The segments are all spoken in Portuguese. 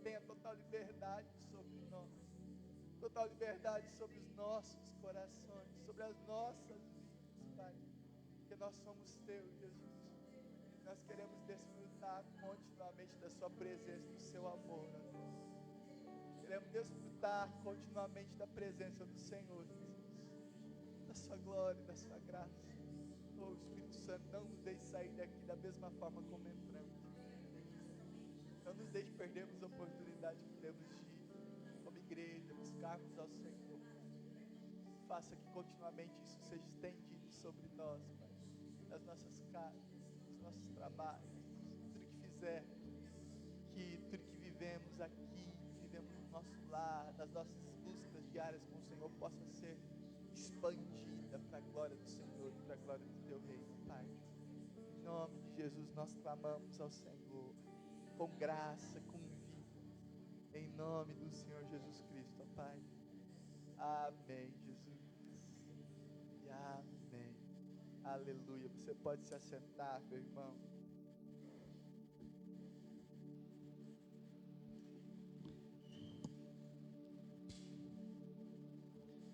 tenha total liberdade sobre nós, total liberdade sobre os nossos corações, sobre as nossas vidas, Pai, porque nós somos Teus, Jesus. Nós queremos desfrutar continuamente da Sua presença, do Seu amor, ó Deus. Queremos desfrutar continuamente da presença do Senhor, Jesus, da Sua glória, da Sua graça. Oh, Espírito Santo, não nos deixe sair daqui da mesma forma como entramos. Não nos deixe perdermos a oportunidade que temos de, como igreja, buscarmos ao Senhor. Faça que continuamente isso seja estendido sobre nós, Pai, nas nossas casas, nos nossos trabalhos, tudo que fizermos, que tudo que vivemos aqui, vivemos no nosso lar, nas nossas buscas diárias com o Senhor, possa ser expandida para a glória do Senhor e para a glória do Teu reino, Pai. Em nome de Jesus nós clamamos ao Senhor, com graça, com vida, em nome do Senhor Jesus Cristo, ó Pai. Amém, Jesus, e amém. Aleluia. Você pode se assentar, meu irmão.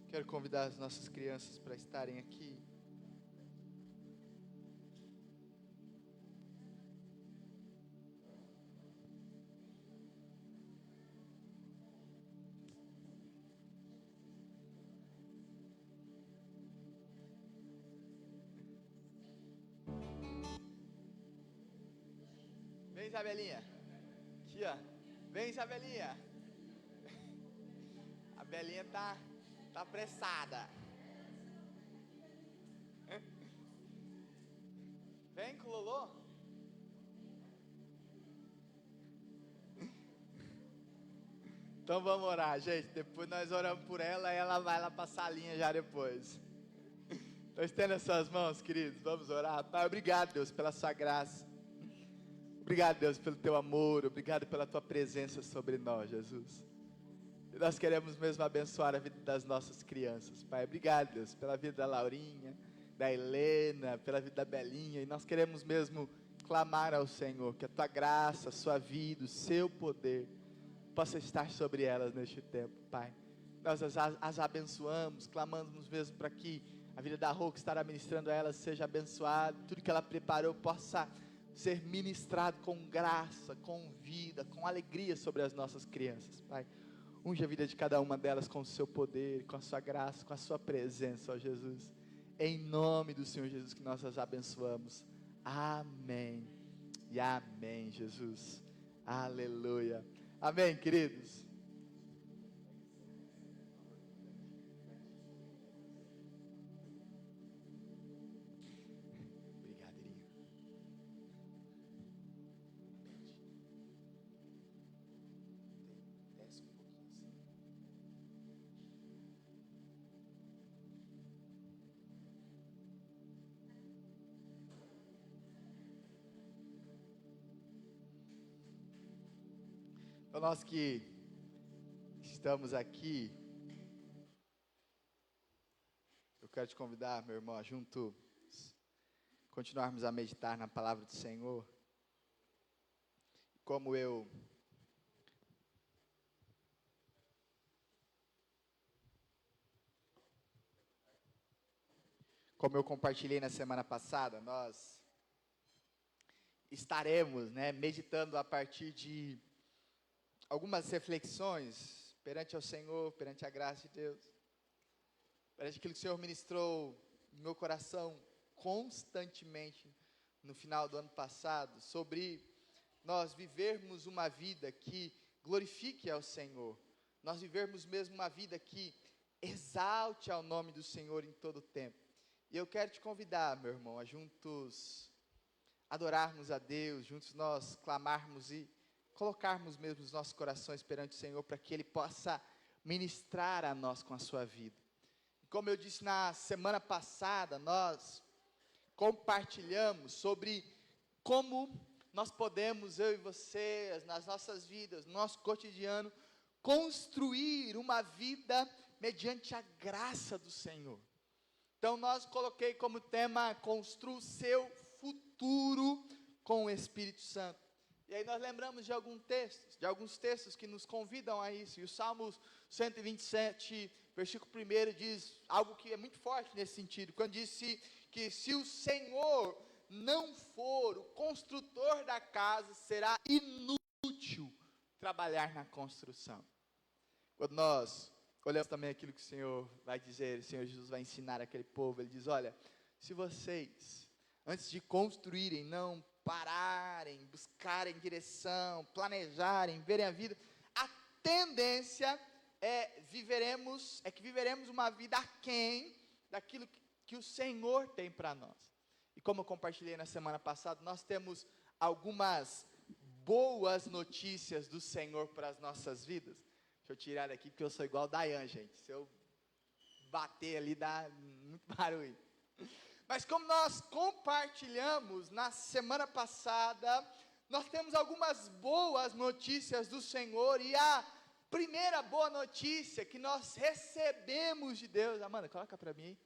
Quero convidar as nossas crianças para estarem aqui. Vem, Isabelinha. Aqui, ó. Vem, Isabelinha. A Belinha tá apressada. Vem com o Lolô. Então vamos orar, gente. Depois nós oramos por ela e ela vai lá para a salinha já depois. Então estenda suas mãos, queridos. Vamos orar. Pai, obrigado, Deus, pela sua graça. Obrigado, Deus, pelo teu amor. Obrigado pela tua presença sobre nós, Jesus. E nós queremos mesmo abençoar a vida das nossas crianças, Pai. Obrigado, Deus, pela vida da Laurinha, da Helena, pela vida da Belinha. E nós queremos mesmo clamar ao Senhor que a tua graça, a sua vida, o seu poder possa estar sobre elas neste tempo, Pai. Nós as abençoamos, clamamos mesmo para que a vida da Rô que estará ministrando a elas seja abençoada, tudo que ela preparou possa ser ministrado com graça, com vida, com alegria sobre as nossas crianças, Pai. Unge a vida de cada uma delas com o seu poder, com a sua graça, com a sua presença, ó Jesus. Em nome do Senhor Jesus que nós as abençoamos. Amém. E amém, Jesus. Aleluia. Amém, queridos. Obrigado, Irinho. Desce um pouquinho assim. Então nós que estamos aqui, eu quero te convidar, meu irmão, a juntos continuarmos a meditar na palavra do Senhor. Como eu compartilhei na semana passada, nós estaremos, meditando a partir de algumas reflexões perante ao Senhor, perante a graça de Deus, perante aquilo que o Senhor ministrou no meu coração constantemente no final do ano passado, sobre nós vivermos uma vida que glorifique ao Senhor, nós vivermos mesmo uma vida que exalte ao nome do Senhor em todo o tempo. E eu quero te convidar, meu irmão, a juntos adorarmos a Deus, juntos nós clamarmos e colocarmos mesmo os nossos corações perante o Senhor, para que Ele possa ministrar a nós com a sua vida. E como eu disse na semana passada, nós compartilhamos sobre como nós podemos, eu e você, nas nossas vidas, no nosso cotidiano, construir uma vida mediante a graça do Senhor. Então nós coloquei como tema: construa o seu futuro com o Espírito Santo. E aí nós lembramos de alguns textos que nos convidam a isso. E o Salmos 127, versículo 1 diz algo que é muito forte nesse sentido. Quando disse que se o Senhor não for o construtor da casa, será inútil trabalhar na construção. Quando nós olhamos também aquilo que o Senhor vai dizer, o Senhor Jesus vai ensinar aquele povo, Ele diz, olha, se vocês, antes de construírem, não pararem, buscarem direção, planejarem, verem a vida, a tendência é que viveremos uma vida aquém daquilo que o Senhor tem para nós. E como eu compartilhei na semana passada, nós temos algumas boas notícias do Senhor para as nossas vidas. Deixa eu tirar daqui, porque eu sou igual o Dayan, gente. Se eu bater ali, dá muito barulho. Mas como nós compartilhamos na semana passada, nós temos algumas boas notícias do Senhor. E a primeira boa notícia que nós recebemos de Deus... Amanda, coloca para mim aí.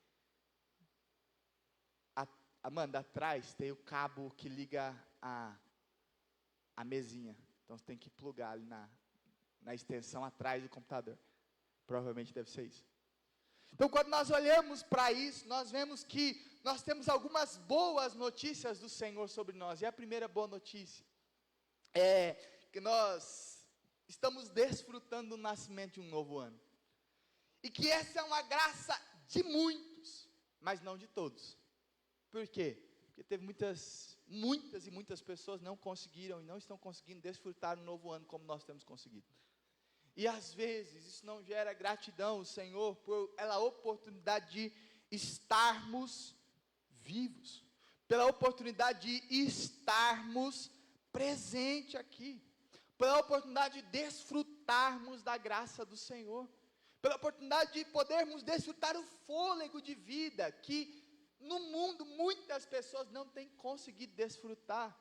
Amanda, atrás tem o cabo que liga a mesinha. Então você tem que plugar ali na extensão atrás do computador. Provavelmente deve ser isso. Então, quando nós olhamos para isso, nós vemos que nós temos algumas boas notícias do Senhor sobre nós. E a primeira boa notícia é que nós estamos desfrutando do nascimento de um novo ano. E que essa é uma graça de muitos, mas não de todos. Por quê? Porque teve muitas pessoas não conseguiram e não estão conseguindo desfrutar um novo ano como nós temos conseguido. E às vezes isso não gera gratidão ao Senhor pela oportunidade de estarmos vivos, pela oportunidade de estarmos presentes aqui, pela oportunidade de desfrutarmos da graça do Senhor, pela oportunidade de podermos desfrutar o fôlego de vida que no mundo muitas pessoas não têm conseguido desfrutar,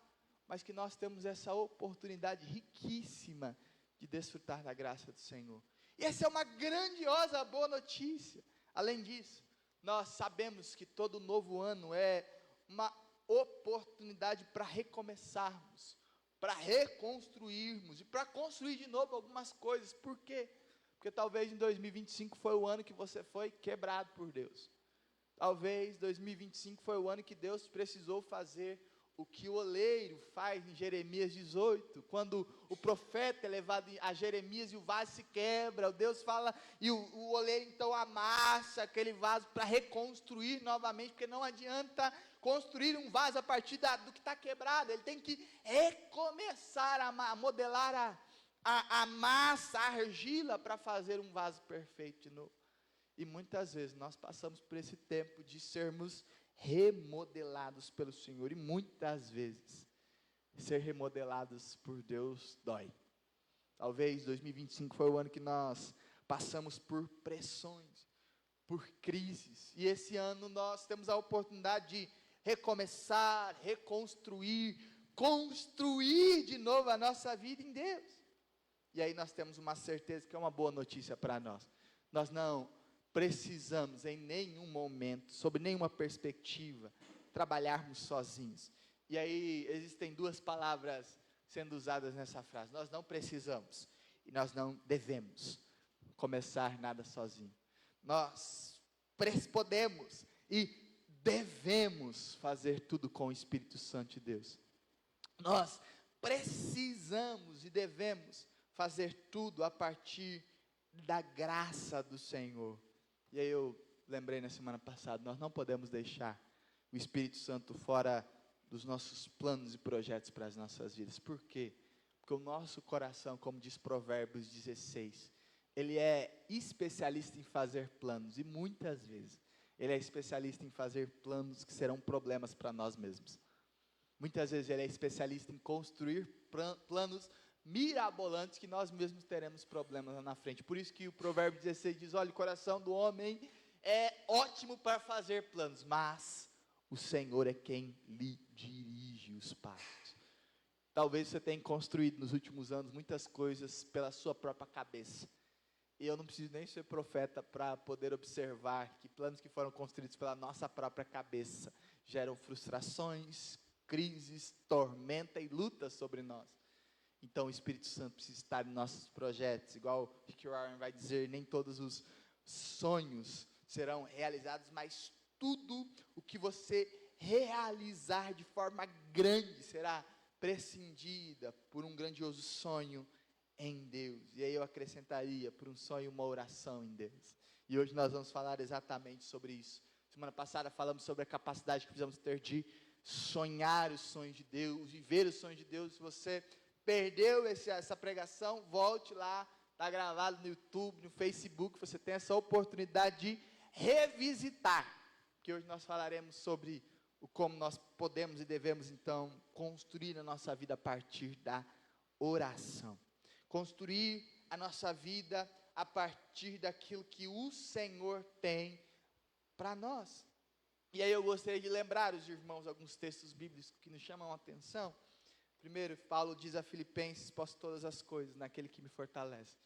mas que nós temos essa oportunidade riquíssima de desfrutar da graça do Senhor. E essa é uma grandiosa boa notícia. Além disso, nós sabemos que todo novo ano é uma oportunidade para recomeçarmos, para reconstruirmos e para construir de novo algumas coisas. Por quê? Porque talvez em 2025 foi o ano que você foi quebrado por Deus. Talvez 2025 foi o ano que Deus precisou fazer o que o oleiro faz em Jeremias 18, quando o profeta é levado a Jeremias e o vaso se quebra, Deus fala, e o oleiro então amassa aquele vaso para reconstruir novamente, porque não adianta construir um vaso a partir do que está quebrado, ele tem que recomeçar a modelar a massa, a argila, para fazer um vaso perfeito de novo. E muitas vezes nós passamos por esse tempo de sermos remodelados pelo Senhor, e muitas vezes ser remodelados por Deus dói. Talvez 2025 foi o ano que nós passamos por pressões, por crises, e esse ano nós temos a oportunidade de recomeçar, reconstruir, construir de novo a nossa vida em Deus. E aí nós temos uma certeza que é uma boa notícia para nós. Nós não precisamos em nenhum momento, sob nenhuma perspectiva, trabalharmos sozinhos. E aí existem duas palavras sendo usadas nessa frase: nós não precisamos e nós não devemos começar nada sozinho. Nós podemos e devemos fazer tudo com o Espírito Santo de Deus. Nós precisamos e devemos fazer tudo a partir da graça do Senhor. E aí eu lembrei na semana passada, nós não podemos deixar o Espírito Santo fora dos nossos planos e projetos para as nossas vidas. Por quê? Porque o nosso coração, como diz Provérbios 16, ele é especialista em fazer planos, e muitas vezes ele é especialista em fazer planos que serão problemas para nós mesmos. Muitas vezes ele é especialista em construir planos mirabolantes que nós mesmos teremos problemas lá na frente. Por isso que o Provérbio 16 diz, olha, o coração do homem é ótimo para fazer planos, mas o Senhor é quem lhe dirige os passos. Talvez você tenha construído nos últimos anos muitas coisas pela sua própria cabeça. E eu não preciso nem ser profeta para poder observar que planos que foram construídos pela nossa própria cabeça geram frustrações, crises, tormenta e lutas sobre nós. Então o Espírito Santo precisa estar em nossos projetos, igual Rick Warren vai dizer, nem todos os sonhos serão realizados, mas tudo o que você realizar de forma grande será prescindida por um grandioso sonho em Deus. E aí eu acrescentaria, por um sonho, uma oração em Deus. E hoje nós vamos falar exatamente sobre isso. Semana passada falamos sobre a capacidade que precisamos ter de sonhar os sonhos de Deus, viver os sonhos de Deus. Se você perdeu essa pregação, volte lá, está gravado no YouTube, no Facebook, você tem essa oportunidade de revisitar, porque hoje nós falaremos sobre como nós podemos e devemos então construir a nossa vida a partir da oração, construir a nossa vida a partir daquilo que o Senhor tem para nós. E aí eu gostaria de lembrar os irmãos alguns textos bíblicos que nos chamam a atenção. Primeiro, Paulo diz a Filipenses: posso todas as coisas naquele que me fortalece.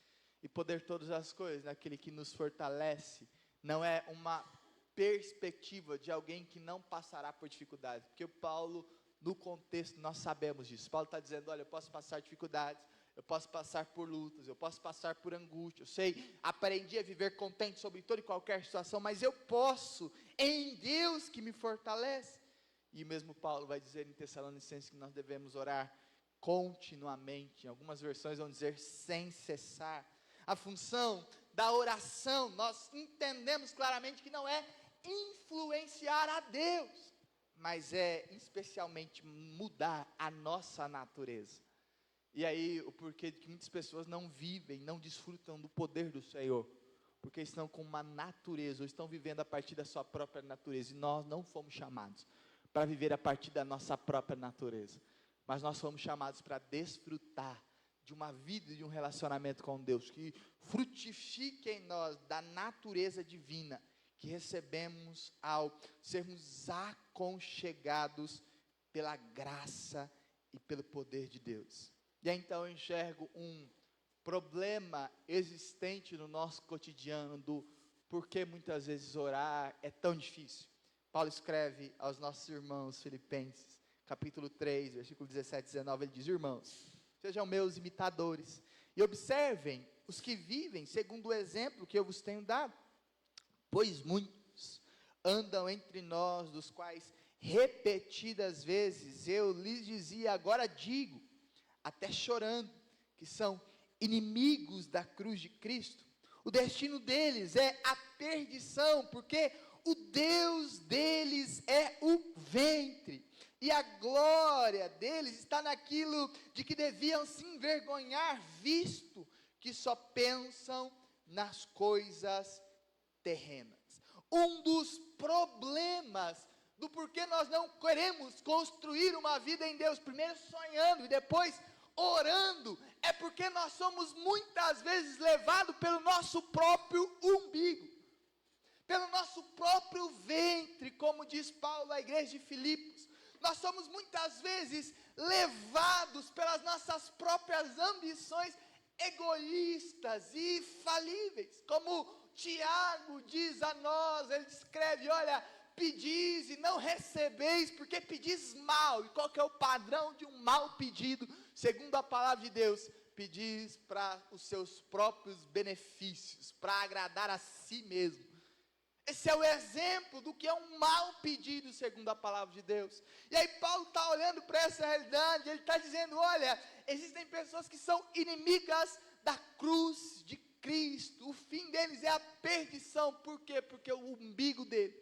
E poder todas as coisas naquele que nos fortalece não é uma perspectiva de alguém que não passará por dificuldades, porque o Paulo, no contexto, nós sabemos disso. Paulo está dizendo: olha, eu posso passar dificuldades, eu posso passar por lutas, eu posso passar por angústia, eu sei, aprendi a viver contente sobre toda e qualquer situação, mas eu posso em Deus que me fortalece. E mesmo Paulo vai dizer em Tessalonicenses que nós devemos orar continuamente, em algumas versões vão dizer sem cessar. A função da oração, nós entendemos claramente que não é influenciar a Deus, mas é especialmente mudar a nossa natureza. E aí o porquê de que muitas pessoas não vivem, não desfrutam do poder do Senhor, porque estão com uma natureza, ou estão vivendo a partir da sua própria natureza, e nós não fomos chamados para viver a partir da nossa própria natureza, mas nós fomos chamados para desfrutar de uma vida e de um relacionamento com Deus, que frutifique em nós da natureza divina, que recebemos ao sermos aconchegados pela graça e pelo poder de Deus. E aí, então eu enxergo um problema existente no nosso cotidiano, do porquê muitas vezes orar é tão difícil. Paulo escreve aos nossos irmãos Filipenses, capítulo 3, versículo 17 e 19, ele diz: irmãos, sejam meus imitadores, e observem os que vivem segundo o exemplo que eu vos tenho dado, pois muitos andam entre nós, dos quais repetidas vezes eu lhes dizia, agora digo, até chorando, que são inimigos da cruz de Cristo. O destino deles é a perdição, porque o Deus deles é o ventre, e a glória deles está naquilo de que deviam se envergonhar, visto que só pensam nas coisas terrenas. Um dos problemas do porquê nós não queremos construir uma vida em Deus, primeiro sonhando e depois orando, é porque nós somos muitas vezes levados pelo nosso próprio umbigo, pelo nosso próprio ventre, como diz Paulo à igreja de Filipos. Nós somos muitas vezes levados pelas nossas próprias ambições egoístas e falíveis, como Tiago diz a nós, ele escreve: olha, pedis e não recebeis, porque pedis mal. E qual que é o padrão de um mal pedido, segundo a palavra de Deus? Pedis para os seus próprios benefícios, para agradar a si mesmo. Esse é o exemplo do que é um mal pedido, segundo a palavra de Deus. E aí Paulo está olhando para essa realidade, ele está dizendo: olha, existem pessoas que são inimigas da cruz de Cristo, o fim deles é a perdição. Por quê? Porque o umbigo dele,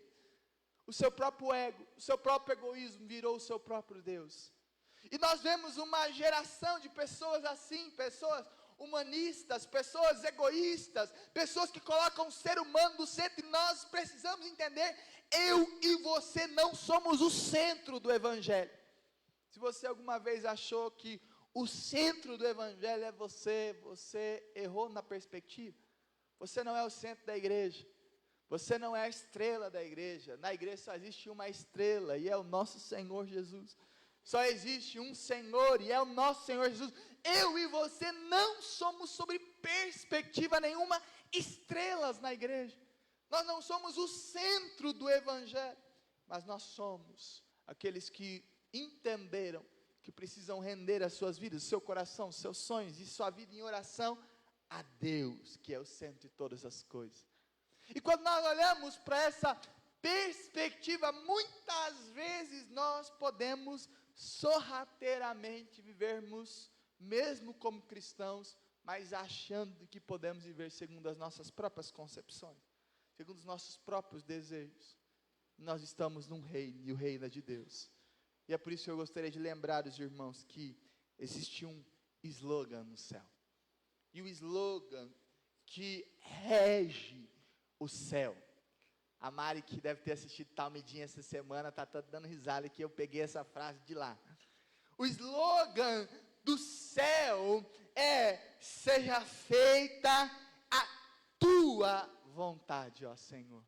o seu próprio ego, o seu próprio egoísmo virou o seu próprio Deus. E nós vemos uma geração de pessoas assim, pessoas humanistas, pessoas egoístas, pessoas que colocam o ser humano no centro. E nós precisamos entender, eu e você não somos o centro do Evangelho. Se você alguma vez achou que o centro do Evangelho é você, você errou na perspectiva. Você não é o centro da igreja, você não é a estrela da igreja. Na igreja só existe uma estrela, e é o nosso Senhor Jesus. Só existe um Senhor, e é o nosso Senhor Jesus. Eu e você não somos, sobre perspectiva nenhuma, estrelas na igreja. Nós não somos o centro do Evangelho, mas nós somos aqueles que entenderam que precisam render as suas vidas, o seu coração, os seus sonhos e sua vida em oração a Deus, que é o centro de todas as coisas. E quando nós olhamos para essa perspectiva, muitas vezes nós podemos sorrateiramente vivermos, mesmo como cristãos, mas achando que podemos viver segundo as nossas próprias concepções, segundo os nossos próprios desejos. Nós estamos num reino, e o reino é de Deus. E é por isso que eu gostaria de lembrar os irmãos que existe um slogan no céu. E o slogan que rege o céu. A Mari, que deve ter assistido Talmidinha essa semana, está toda dando risada que eu peguei essa frase de lá. O slogan do céu é: seja feita a tua vontade, ó Senhor.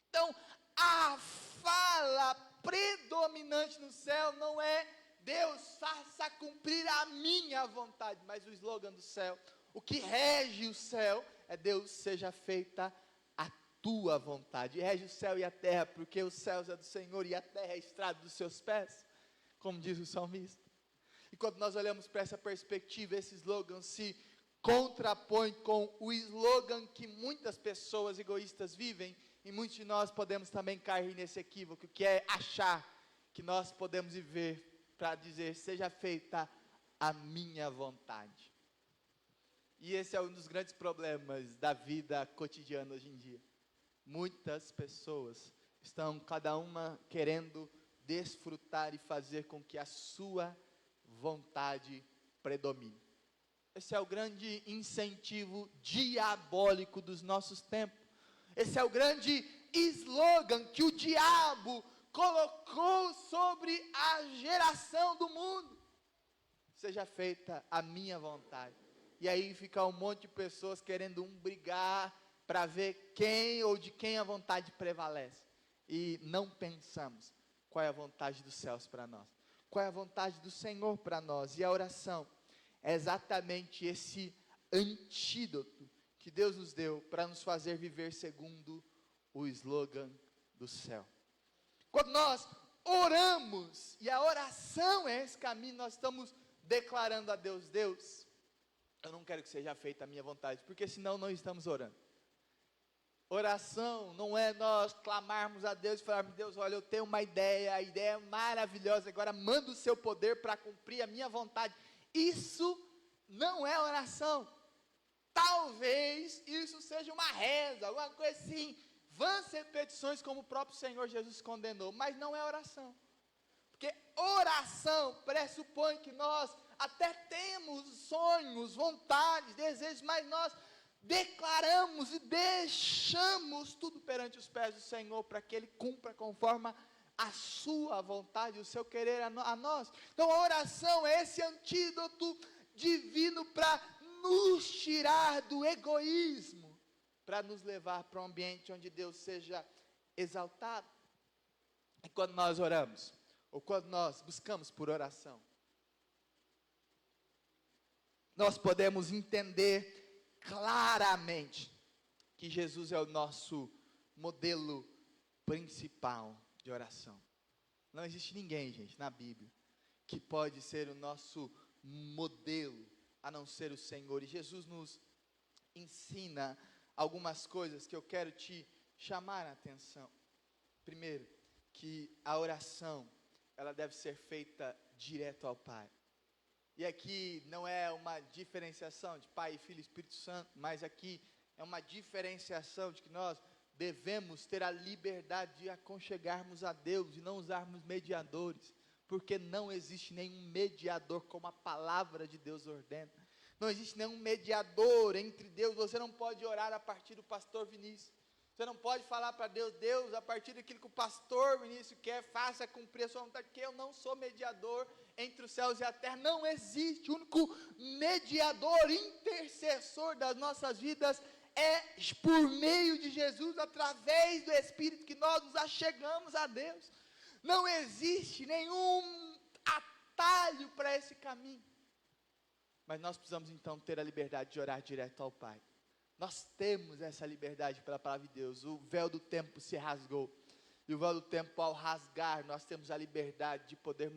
Então, a fala predominante no céu não é: Deus, faça cumprir a minha vontade, mas o slogan do céu, o que rege o céu é: Deus, seja feita a tua vontade. E rege o céu e a terra, porque os céus é do Senhor e a terra é estrado dos seus pés, como diz o salmista. E quando nós olhamos para essa perspectiva, esse slogan se contrapõe com o slogan que muitas pessoas egoístas vivem, e muitos de nós podemos também cair nesse equívoco, que é achar que nós podemos viver para dizer: seja feita a minha vontade. E esse é um dos grandes problemas da vida cotidiana hoje em dia. Muitas pessoas estão cada uma querendo desfrutar e fazer com que a sua vontade predomine. Esse é o grande incentivo diabólico dos nossos tempos. Esse é o grande slogan que o diabo colocou sobre a geração do mundo: seja feita a minha vontade. E aí fica um monte de pessoas querendo brigar para ver quem ou de quem a vontade prevalece. E não pensamos qual é a vontade dos céus para nós, qual é a vontade do Senhor para nós. E a oração é exatamente esse antídoto que Deus nos deu para nos fazer viver segundo o slogan do céu. Quando nós oramos, e a oração é esse caminho, nós estamos declarando a Deus: Deus, eu não quero que seja feita a minha vontade, porque senão não estamos orando. Oração não é nós clamarmos a Deus e falarmos: Deus, olha, eu tenho uma ideia, a ideia é maravilhosa, agora manda o seu poder para cumprir a minha vontade. Isso não é oração. Talvez isso seja uma reza, alguma coisa assim, vãs repetições, como o próprio Senhor Jesus condenou, mas não é oração. Porque oração pressupõe que nós até temos sonhos, vontades, desejos, mas nós declaramos e deixamos tudo perante os pés do Senhor, para que Ele cumpra conforme a sua vontade, o seu querer a nós. Então a oração é esse antídoto divino para nos tirar do egoísmo, para nos levar para um ambiente onde Deus seja exaltado. E quando nós oramos, ou quando nós buscamos por oração, nós podemos entender claramente que Jesus é o nosso modelo principal de oração. Não existe ninguém, gente, na Bíblia, que pode ser o nosso modelo, a não ser o Senhor. E Jesus nos ensina algumas coisas que eu quero te chamar a atenção. Primeiro, que a oração, ela deve ser feita direto ao Pai. E aqui não é uma diferenciação de Pai, Filho e Espírito Santo, mas aqui é uma diferenciação de que nós devemos ter a liberdade de aconchegarmos a Deus e não usarmos mediadores, porque não existe nenhum mediador como a palavra de Deus ordena. Não existe nenhum mediador entre Deus. Você não pode orar a partir do pastor Vinícius. Você não pode falar para Deus: Deus, a partir daquilo que o pastor Vinícius quer, faça cumprir a sua vontade, porque eu não sou mediador entre os céus e a terra. Não existe. O único mediador, intercessor das nossas vidas é por meio de Jesus, através do Espírito, que nós nos achegamos a Deus. Não existe nenhum atalho para esse caminho. Mas nós precisamos então ter a liberdade de orar direto ao Pai. Nós temos essa liberdade pela palavra de Deus. O véu do tempo se rasgou. E o véu do tempo, ao rasgar, nós temos a liberdade de poder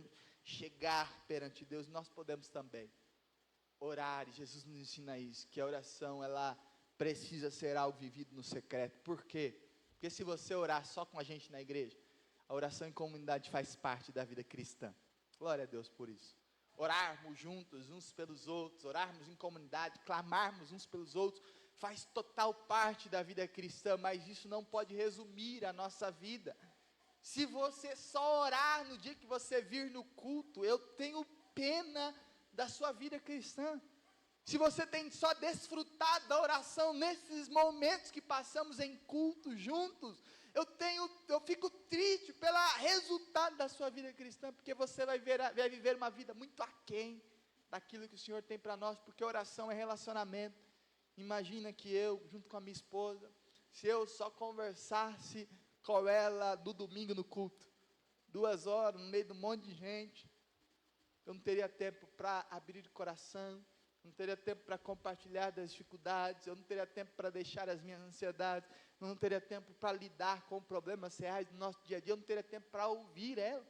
chegar perante Deus, nós podemos também orar, e Jesus nos ensina isso, que a oração, ela precisa ser algo vivido no secreto. Por quê? Porque se você orar só com a gente na igreja, a oração em comunidade faz parte da vida cristã. Glória a Deus por isso. Orarmos juntos uns pelos outros, orarmos em comunidade, clamarmos uns pelos outros, faz total parte da vida cristã, mas isso não pode resumir a nossa vida. Se você só orar no dia que você vir no culto, eu tenho pena da sua vida cristã. Se você tem só desfrutado da oração nesses momentos que passamos em culto juntos, eu fico triste pelo resultado da sua vida cristã, porque você vai viver uma vida muito aquém daquilo que o Senhor tem para nós, porque oração é relacionamento. Imagina que eu, junto com a minha esposa, se eu só conversasse com ela do domingo no culto, 2 horas, no meio de um monte de gente, eu não teria tempo para abrir o coração, não teria tempo para compartilhar das dificuldades, eu não teria tempo para deixar as minhas ansiedades, eu não teria tempo para lidar com problemas reais do nosso dia a dia, eu não teria tempo para ouvir ela.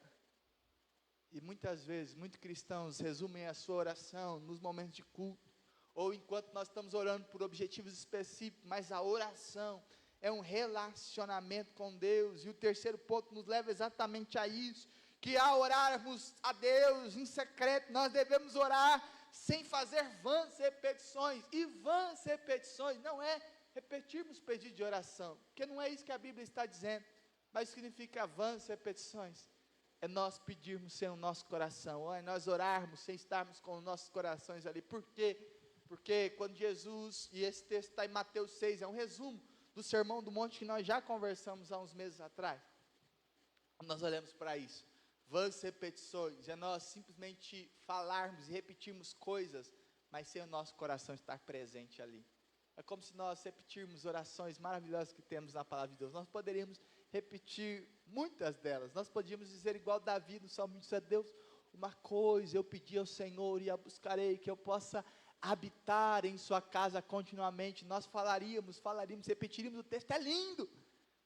E muitas vezes, muitos cristãos resumem a sua oração nos momentos de culto, ou enquanto nós estamos orando por objetivos específicos, mas a oração é um relacionamento com Deus. E o terceiro ponto nos leva exatamente a isso, que ao orarmos a Deus em secreto, nós devemos orar sem fazer vãs repetições. E vãs repetições não é repetirmos pedido de oração, porque não é isso que a Bíblia está dizendo, mas significa vãs repetições. É nós pedirmos sem o nosso coração, ou é nós orarmos sem estarmos com os nossos corações ali. Por quê? Porque quando Jesus, e esse texto está em Mateus 6, é um resumo do Sermão do Monte que nós já conversamos há uns meses atrás. Nós olhamos para isso, vãs repetições, é nós simplesmente falarmos e repetirmos coisas, mas sem o nosso coração estar presente ali. É como se nós repetirmos orações maravilhosas que temos na palavra de Deus. Nós poderíamos repetir muitas delas, nós podíamos dizer igual Davi no Salmo 27, Deus, uma coisa eu pedi ao Senhor e a buscarei, que eu possa habitar em sua casa continuamente. Nós falaríamos, repetiríamos, o texto é lindo,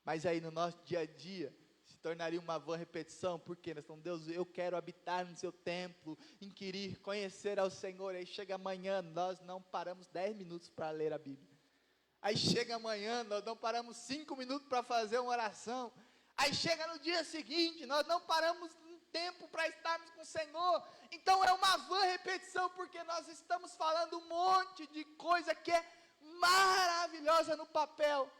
mas aí no nosso dia a dia, se tornaria uma vã repetição, porque nós falamos, Deus, eu quero habitar no seu templo, inquirir, conhecer ao Senhor. Aí chega amanhã, nós não paramos 10 minutos para ler a Bíblia. Aí chega amanhã, nós não paramos 5 minutos para fazer uma oração. Aí chega no dia seguinte, nós não paramos um tempo para estarmos com o Senhor. Então é uma vã repetição, porque nós estamos falando um monte de coisa que é maravilhosa no papel,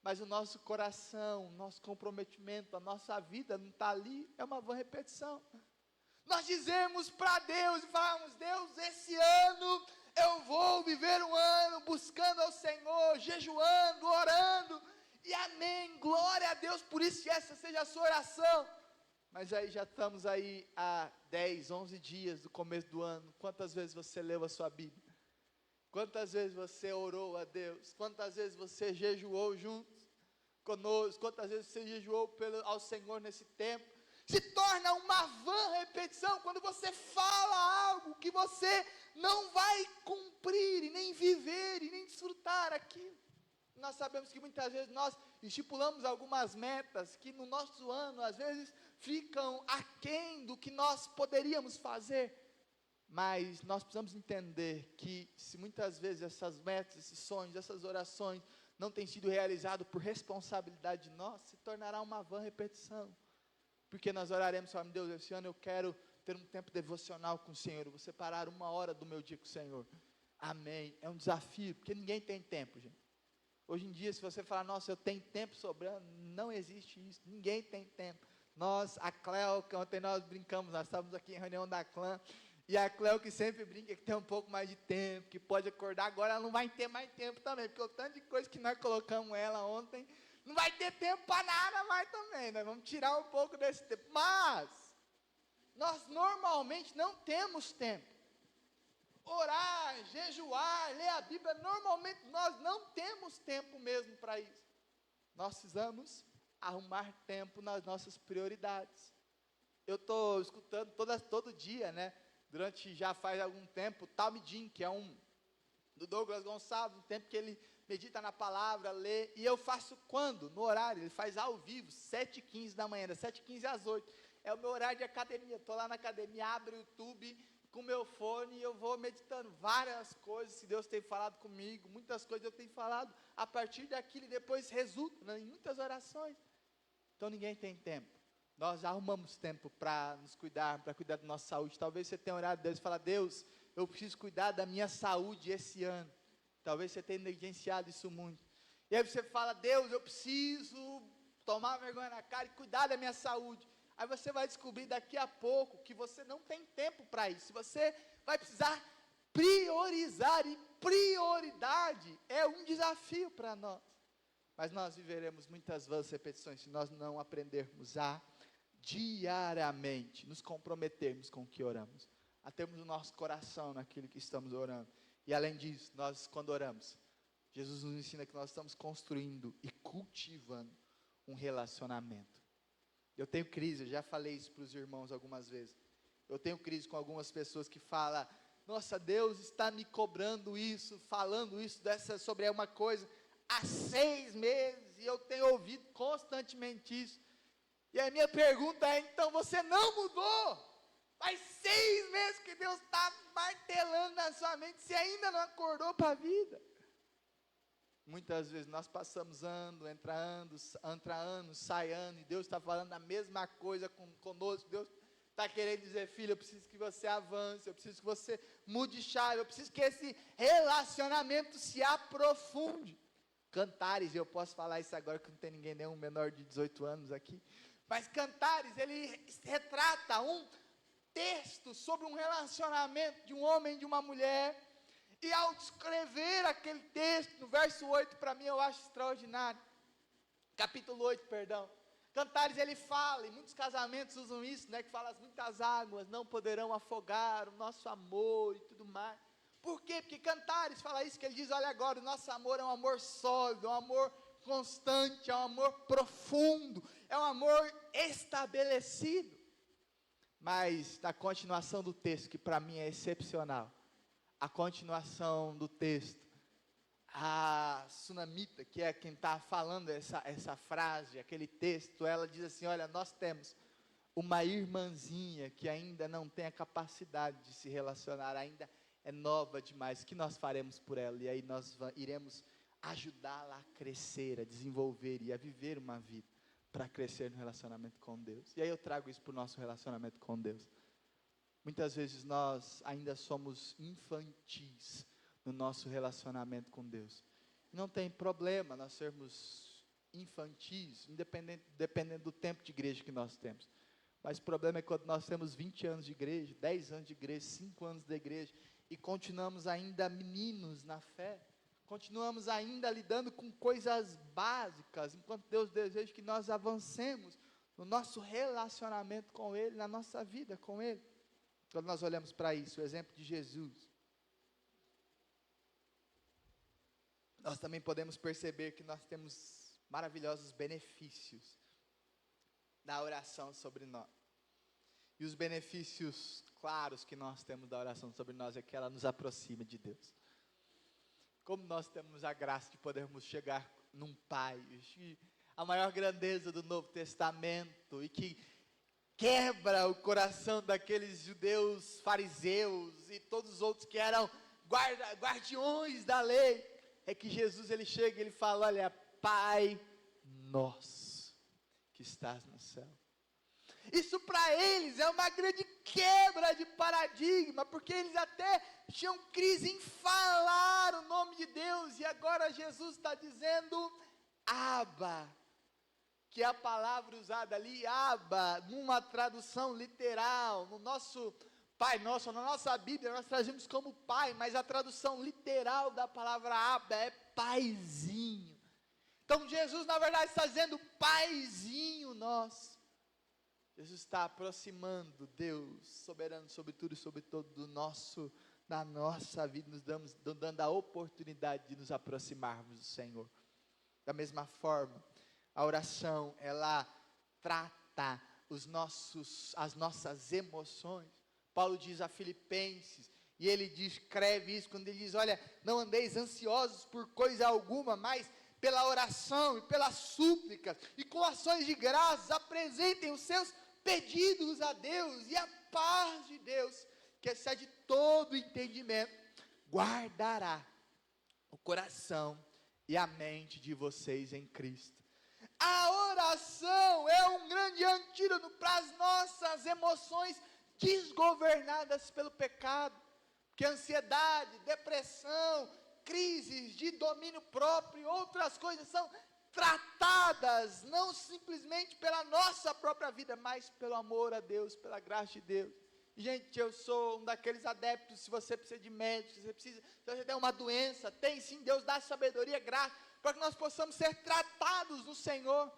mas o nosso coração, o nosso comprometimento, a nossa vida não está ali, é uma vã repetição. Nós dizemos para Deus, e falamos, Deus, esse ano eu vou viver um ano buscando ao Senhor, jejuando, orando, e amém, glória a Deus por isso, que essa seja a sua oração. Mas aí já estamos aí há 10, 11 dias do começo do ano. Quantas vezes você leu a sua Bíblia? Quantas vezes você orou a Deus? Quantas vezes você jejuou juntos conosco? Quantas vezes você jejuou ao Senhor nesse tempo? Se torna uma vã repetição quando você fala algo que você não vai cumprir, e nem viver, e nem desfrutar aquilo. Nós sabemos que muitas vezes nós estipulamos algumas metas que no nosso ano, às vezes, ficam aquém do que nós poderíamos fazer. Mas nós precisamos entender que se muitas vezes essas metas, esses sonhos, essas orações não têm sido realizados por responsabilidade de nós, se tornará uma vã repetição. Porque nós oraremos, falando, Deus, esse ano eu quero ter um tempo devocional com o Senhor, eu vou separar 1 hora do meu dia com o Senhor. Amém. É um desafio, porque ninguém tem tempo, gente. Hoje em dia, se você falar, nossa, eu tenho tempo sobrando, não existe isso, ninguém tem tempo. Nós, a Cleo, que ontem nós brincamos, nós estávamos aqui em reunião da clã, e a Cleo que sempre brinca que tem um pouco mais de tempo, que pode acordar, agora ela não vai ter mais tempo também, porque o tanto de coisa que nós colocamos ela ontem, não vai ter tempo para nada mais também, nós vamos tirar um pouco desse tempo, mas, nós normalmente não temos tempo. Orar, jejuar, ler a Bíblia, normalmente nós não temos tempo mesmo para isso. Nós precisamos arrumar tempo nas nossas prioridades. Eu estou escutando todo dia, né? Durante já faz algum tempo, Talmud Jim, que é do Douglas Gonçalves, um tempo que ele medita na palavra, lê, e eu faço quando? No horário, ele faz ao vivo, 7h15 da manhã, das 7h15 às 8h. é o meu horário de academia. Estou lá na academia, abro o YouTube com o meu fone e eu vou meditando várias coisas que Deus tem falado comigo, muitas coisas eu tenho falado a partir daquilo e depois resulta em muitas orações. Então ninguém tem tempo. Nós arrumamos tempo para nos cuidar, para cuidar da nossa saúde. Talvez você tenha orado a Deus e falado: Deus, eu preciso cuidar da minha saúde esse ano. Talvez você tenha negligenciado isso muito. E aí você fala: Deus, eu preciso tomar vergonha na cara e cuidar da minha saúde. Aí você vai descobrir daqui a pouco que você não tem tempo para isso. Você vai precisar priorizar, e prioridade é um desafio para nós. Mas nós viveremos muitas vãs repetições se nós não aprendermos a diariamente nos comprometermos com o que oramos, a termos o nosso coração naquilo que estamos orando. E além disso, nós quando oramos, Jesus nos ensina que nós estamos construindo e cultivando um relacionamento. Eu tenho crise, eu já falei isso para os irmãos algumas vezes. Eu tenho crise com algumas pessoas que falam: nossa, Deus está me cobrando isso, falando isso sobre uma coisa há 6 meses, e eu tenho ouvido constantemente isso. E a minha pergunta é: então você não mudou? Faz 6 meses que Deus está martelando na sua mente, você ainda não acordou para a vida. Muitas vezes nós passamos ano, entra ano, sai ano, e Deus está falando a mesma coisa conosco. Deus está querendo dizer: filho, eu preciso que você avance, eu preciso que você mude chave, eu preciso que esse relacionamento se aprofunde. Cantares, eu posso falar isso agora que não tem ninguém nenhum menor de 18 anos aqui, mas Cantares, ele retrata um texto sobre um relacionamento de um homem e de uma mulher. E ao descrever aquele texto, no verso 8, para mim eu acho extraordinário, capítulo 8, perdão, Cantares ele fala, e muitos casamentos usam isso, né, que fala: as muitas águas não poderão afogar o nosso amor e tudo mais. Por quê? Porque Cantares fala isso, que ele diz: olha agora, o nosso amor é um amor sólido, é um amor constante, é um amor profundo, é um amor estabelecido. Mas na continuação do texto, que para mim é excepcional, a continuação do texto, a Sunamita, que é quem está falando essa frase, aquele texto, ela diz assim: olha, nós temos uma irmãzinha que ainda não tem a capacidade de se relacionar, ainda é nova demais, o que nós faremos por ela? E aí nós iremos ajudá-la a crescer, a desenvolver e a viver uma vida para crescer no relacionamento com Deus. E aí eu trago isso para o nosso relacionamento com Deus. Muitas vezes nós ainda somos infantis no nosso relacionamento com Deus. Não tem problema nós sermos infantis, dependendo do tempo de igreja que nós temos. Mas o problema é quando nós temos 20 anos de igreja, 10 anos de igreja, 5 anos de igreja, e continuamos ainda meninos na fé, continuamos ainda lidando com coisas básicas, enquanto Deus deseja que nós avancemos no nosso relacionamento com Ele, na nossa vida com Ele. Quando nós olhamos para isso, o exemplo de Jesus, nós também podemos perceber que nós temos maravilhosos benefícios da oração sobre nós. E os benefícios claros que nós temos da oração sobre nós é que ela nos aproxima de Deus. Como nós temos a graça de podermos chegar num Pai, a maior grandeza do Novo Testamento, e que quebra o coração daqueles judeus fariseus e todos os outros que eram guardiões da lei, é que Jesus ele chega e ele fala: olha, Pai nosso que estás no céu. Isso para eles é uma grande quebra de paradigma, porque eles até tinham crise em falar o nome de Deus, e agora Jesus está dizendo Abba, que é a palavra usada ali, Abba, numa tradução literal, no nosso Pai Nosso, na nossa Bíblia nós trazemos como Pai, mas a tradução literal da palavra Abba é Paizinho. Então Jesus na verdade está dizendo Paizinho nosso. Jesus está aproximando Deus, soberano sobre tudo e sobre todo, da nossa vida, nos dando a oportunidade de nos aproximarmos do Senhor. Da mesma forma, a oração, ela trata as nossas emoções. Paulo diz a Filipenses, e ele descreve isso quando ele diz: olha, não andeis ansiosos por coisa alguma, mas pela oração e pelas súplicas, e com ações de graças, apresentem os seus pedidos a Deus, e a paz de Deus, que excede todo entendimento, guardará o coração e a mente de vocês em Cristo. A oração é um grande antídoto para as nossas emoções desgovernadas pelo pecado, que ansiedade, depressão, crises de domínio próprio e outras coisas são tratadas não simplesmente pela nossa própria vida, mas pelo amor a Deus, pela graça de Deus. Gente, eu sou um daqueles adeptos, se você precisa de médico, se você tem uma doença, tem sim, Deus dá sabedoria, graça, para que nós possamos ser tratados no Senhor.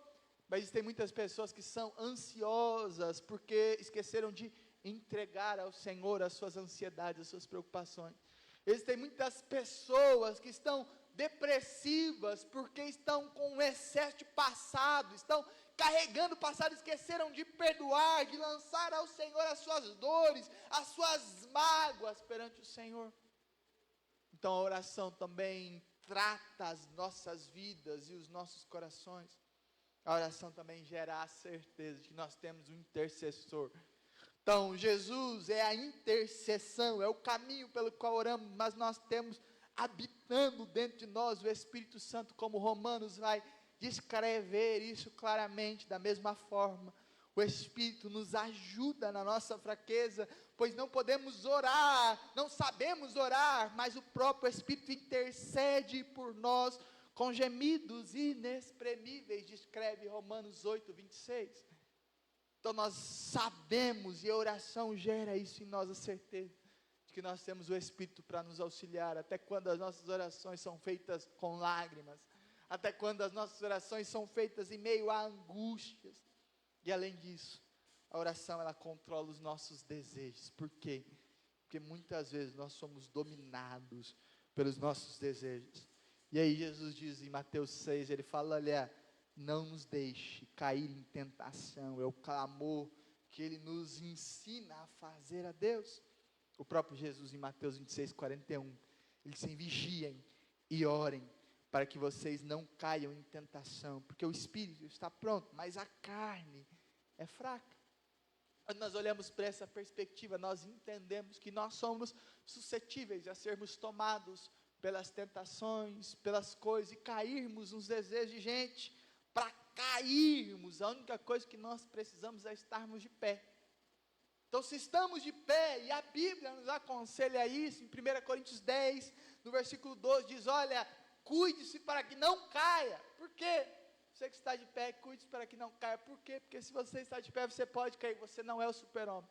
Mas tem muitas pessoas que são ansiosas, porque esqueceram de entregar ao Senhor as suas ansiedades, as suas preocupações. Existem muitas pessoas que estão depressivas, porque estão com um excesso de passado, estão carregando o passado, esqueceram de perdoar, de lançar ao Senhor as suas dores, as suas mágoas perante o Senhor. Então a oração também trata as nossas vidas e os nossos corações. A oração também gera a certeza de que nós temos um intercessor. Então Jesus é a intercessão, é o caminho pelo qual oramos, mas nós temos habitando dentro de nós o Espírito Santo, como Romanos vai descrever isso claramente. Da mesma forma, o Espírito nos ajuda na nossa fraqueza, pois não podemos orar, não sabemos orar, mas o próprio Espírito intercede por nós com gemidos inexprimíveis, descreve Romanos 8, 26. Então nós sabemos, e a oração gera isso em nós, a certeza de que nós temos o Espírito para nos auxiliar, até quando as nossas orações são feitas com lágrimas, até quando as nossas orações são feitas em meio a angústias. E além disso, a oração ela controla os nossos desejos. Por quê? Porque muitas vezes nós somos dominados pelos nossos desejos. E aí Jesus diz em Mateus 6, ele fala, olha, não nos deixe cair em tentação, é o clamor que ele nos ensina a fazer a Deus. O próprio Jesus em Mateus 26, 41, ele diz assim, vigiem e orem, para que vocês não caiam em tentação, porque o Espírito está pronto, mas a carne é fraca. Quando nós olhamos para essa perspectiva, nós entendemos que nós somos suscetíveis a sermos tomados pelas tentações, pelas coisas, e cairmos nos desejos de gente. Para cairmos, a única coisa que nós precisamos é estarmos de pé. Então se estamos de pé, e a Bíblia nos aconselha isso, em 1 Coríntios 10, no versículo 12, diz, olha, cuide-se para que não caia. Por quê? Você que está de pé, cuide-se para que não caia. Por quê? Porque se você está de pé, você pode cair, você não é o super-homem,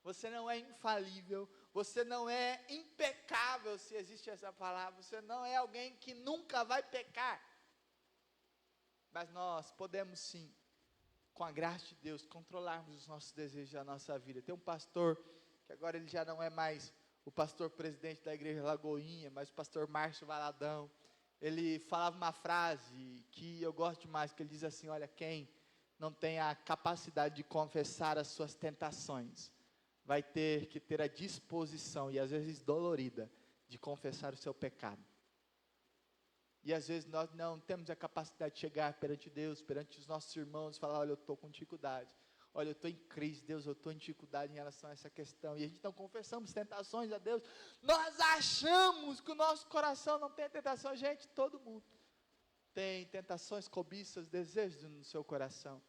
você não é infalível, você não é impecável, se existe essa palavra, você não é alguém que nunca vai pecar. Mas nós podemos sim, com a graça de Deus, controlarmos os nossos desejos da nossa vida. Tem um pastor, que agora ele já não é mais o pastor presidente da igreja Lagoinha, mas o pastor Márcio Valadão. Ele falava uma frase que eu gosto demais, que ele diz assim, olha, quem não tem a capacidade de confessar as suas tentações, vai ter que ter a disposição, e às vezes dolorida, de confessar o seu pecado. E às vezes nós não temos a capacidade de chegar perante Deus, perante os nossos irmãos, e falar, olha, eu estou com dificuldade, olha, eu estou em crise, Deus, eu estou em dificuldade em relação a essa questão, e a gente não confessamos tentações a Deus, nós achamos que o nosso coração não tem tentação. Gente, todo mundo tem tentações, cobiças, desejos no seu coração,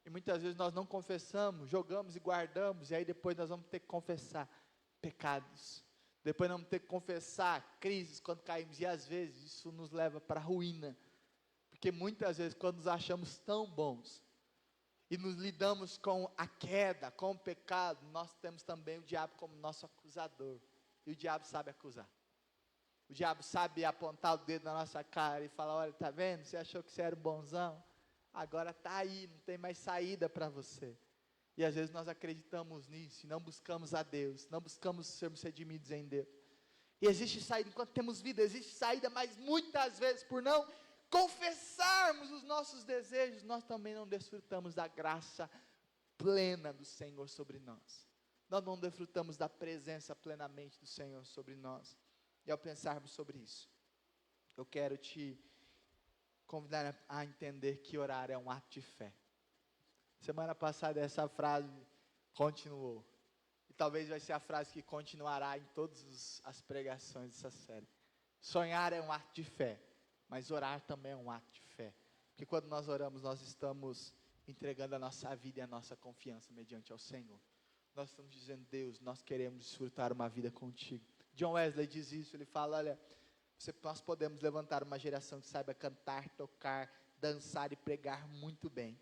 e muitas vezes nós não confessamos, jogamos e guardamos, e aí depois nós vamos ter que confessar pecados, depois nós vamos ter que confessar crises quando caímos, e às vezes isso nos leva para a ruína, porque muitas vezes quando nos achamos tão bons, e nos lidamos com a queda, com o pecado, nós temos também o diabo como nosso acusador, e o diabo sabe acusar, o diabo sabe apontar o dedo na nossa cara, e falar, olha, está vendo, você achou que você era o bonzão, agora está aí, não tem mais saída para você. E às vezes nós acreditamos nisso, e não buscamos a Deus, não buscamos sermos redimidos em Deus. E existe saída, enquanto temos vida, existe saída, mas muitas vezes por não confessarmos os nossos desejos, nós também não desfrutamos da graça plena do Senhor sobre nós. Nós não desfrutamos da presença plenamente do Senhor sobre nós. E ao pensarmos sobre isso, eu quero te convidar a entender que orar é um ato de fé. Semana passada essa frase continuou. E talvez vai ser a frase que continuará em todas as pregações dessa série. Sonhar é um ato de fé, mas orar também é um ato de fé. Porque quando nós oramos, nós estamos entregando a nossa vida e a nossa confiança mediante ao Senhor. Nós estamos dizendo, Deus, nós queremos desfrutar uma vida contigo. John Wesley diz isso, ele fala, olha, nós podemos levantar uma geração que saiba cantar, tocar, dançar e pregar muito bem.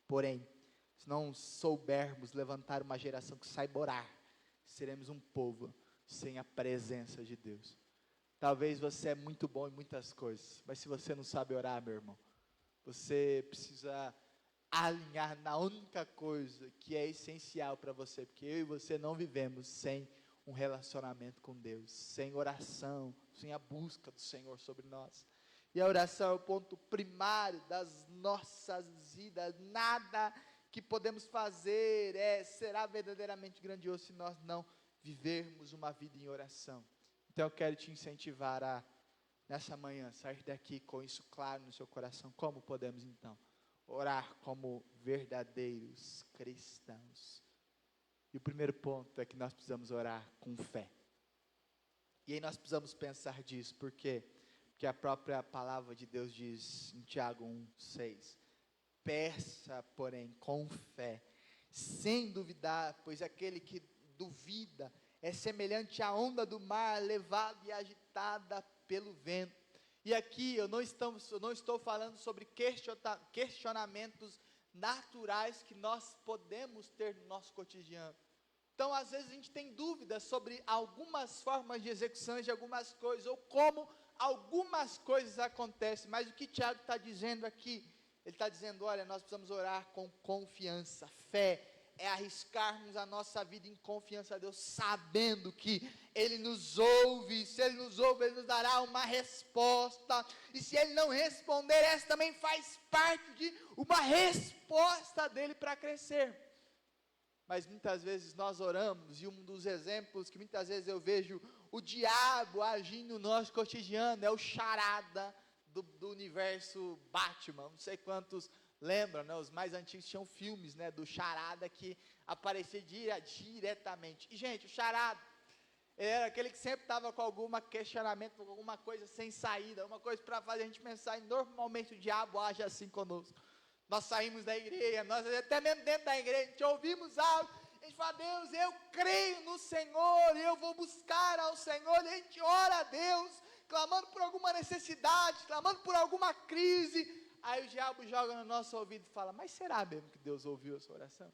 Porém, se não soubermos levantar uma geração que saiba orar, seremos um povo sem a presença de Deus. Talvez você é muito bom em muitas coisas, mas se você não sabe orar, meu irmão, você precisa alinhar na única coisa que é essencial para você, porque eu e você não vivemos sem um relacionamento com Deus, sem oração, sem a busca do Senhor sobre nós. E a oração é o ponto primário das nossas vidas. Nada que podemos fazer será verdadeiramente grandioso se nós não vivermos uma vida em oração. Então eu quero te incentivar a, nessa manhã, sair daqui com isso claro no seu coração. Como podemos então orar como verdadeiros cristãos? E o primeiro ponto é que nós precisamos orar com fé. E aí nós precisamos pensar disso, por quê? Porque a própria palavra de Deus diz em Tiago 1:6, peça, porém, com fé, sem duvidar, pois aquele que duvida é semelhante à onda do mar, levada e agitada pelo vento. E aqui eu não estou falando sobre questionamentos naturais que nós podemos ter no nosso cotidiano. Então, às vezes a gente tem dúvidas sobre algumas formas de execução de algumas coisas, ou como algumas coisas acontecem, mas o que Tiago está dizendo aqui, ele está dizendo, olha, nós precisamos orar com confiança. Fé é arriscarmos a nossa vida em confiança a Deus, sabendo que Ele nos ouve. Se Ele nos ouve, Ele nos dará uma resposta, e se Ele não responder, essa também faz parte de uma resposta dEle para crescer. Mas muitas vezes nós oramos, e um dos exemplos que muitas vezes eu vejo o diabo agindo no nosso cotidiano é o charada do universo Batman. Não sei quantos lembram, né? Os mais antigos tinham filmes, né, do charada que aparecia diretamente. E gente, o charada, ele era aquele que sempre estava com algum questionamento, com alguma coisa sem saída, uma coisa para fazer a gente pensar, e normalmente o diabo age assim conosco. Nós saímos da igreja, nós até mesmo dentro da igreja, a gente ouvimos algo, a gente fala, Deus, eu creio no Senhor, eu vou buscar ao Senhor, e a gente ora a Deus, clamando por alguma necessidade, clamando por alguma crise, aí o diabo joga no nosso ouvido e fala, mas será mesmo que Deus ouviu a sua oração?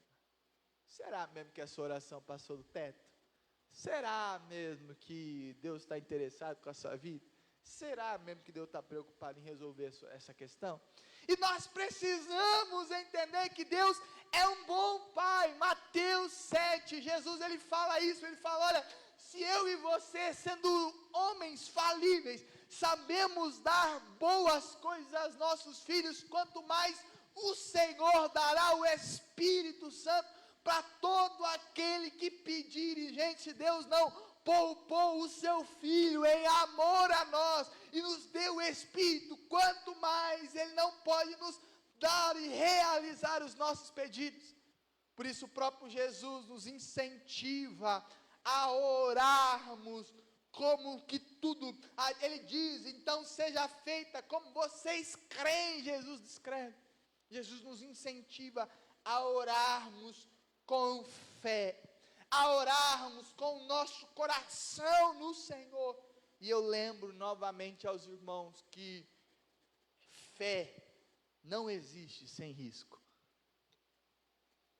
Será mesmo que a sua oração passou do teto? Será mesmo que Deus está interessado com a sua vida? Será mesmo que Deus está preocupado em resolver essa questão? E nós precisamos entender que Deus é um bom Pai. Mateus 7, Jesus ele fala isso, ele fala, olha, se eu e você, sendo homens falíveis, sabemos dar boas coisas aos nossos filhos, quanto mais o Senhor dará o Espírito Santo para todo aquele que pedir. E gente, se Deus não poupou o seu Filho em amor a nós, e nos deu o Espírito, quanto mais Ele não pode nos dar e realizar os nossos pedidos. Por isso o próprio Jesus nos incentiva a orarmos como que tudo, Ele diz, então seja feita como vocês creem, Jesus descreve. Jesus nos incentiva a orarmos com fé, a orarmos com o nosso coração no Senhor. E eu lembro novamente aos irmãos que fé não existe sem risco.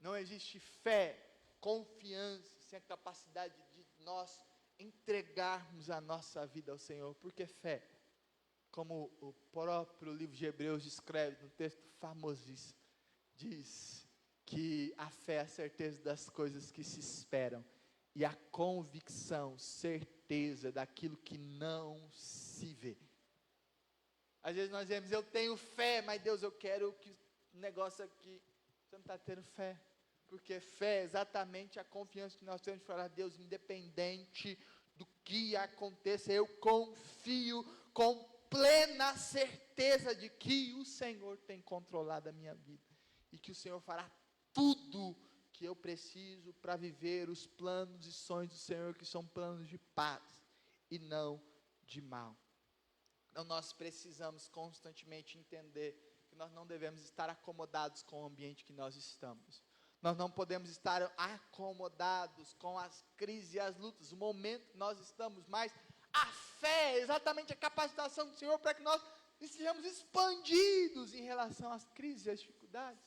Não existe fé, confiança, sem a capacidade de nós entregarmos a nossa vida ao Senhor. Porque fé, como o próprio livro de Hebreus descreve, num texto famosíssimo, diz que a fé é a certeza das coisas que se esperam, e a convicção, certeza daquilo que não se vê. Às vezes nós dizemos, eu tenho fé, mas Deus, eu quero que o negócio aqui, você não está tendo fé, porque fé é exatamente a confiança que nós temos de falar, Deus, independente do que aconteça, eu confio com plena certeza de que o Senhor tem controlado a minha vida, e que o Senhor fará tudo que eu preciso para viver os planos e sonhos do Senhor, que são planos de paz e não de mal. Então nós precisamos constantemente entender que nós não devemos estar acomodados com o ambiente que nós estamos. Nós não podemos estar acomodados com as crises e as lutas, o momento que nós estamos, mas a fé é exatamente a capacitação do Senhor para que nós estejamos expandidos em relação às crises e às dificuldades.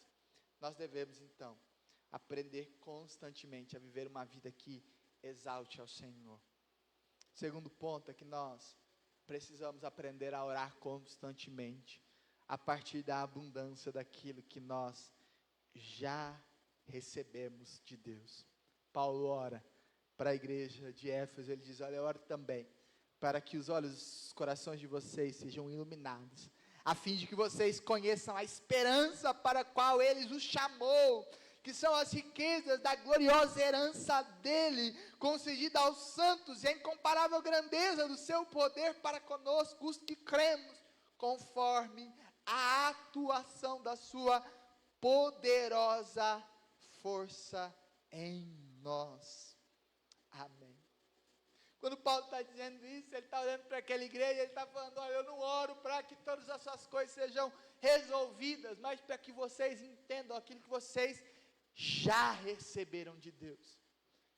Nós devemos então aprender constantemente a viver uma vida que exalte ao Senhor. Segundo ponto é que nós precisamos aprender a orar constantemente, a partir da abundância daquilo que nós já recebemos de Deus. Paulo ora para a igreja de Éfeso, ele diz: olha, eu oro também, para que os olhos e os corações de vocês sejam iluminados, a fim de que vocês conheçam a esperança para a qual Ele os chamou, que são as riquezas da gloriosa herança dEle, concedida aos santos, e a incomparável grandeza do seu poder para conosco, os que cremos, conforme a atuação da sua poderosa força em nós. Amém. Quando Paulo está dizendo isso, ele está olhando para aquela igreja, ele está falando: olha, eu não oro para que todas as suas coisas sejam resolvidas, mas para que vocês entendam aquilo que vocês já receberam de Deus.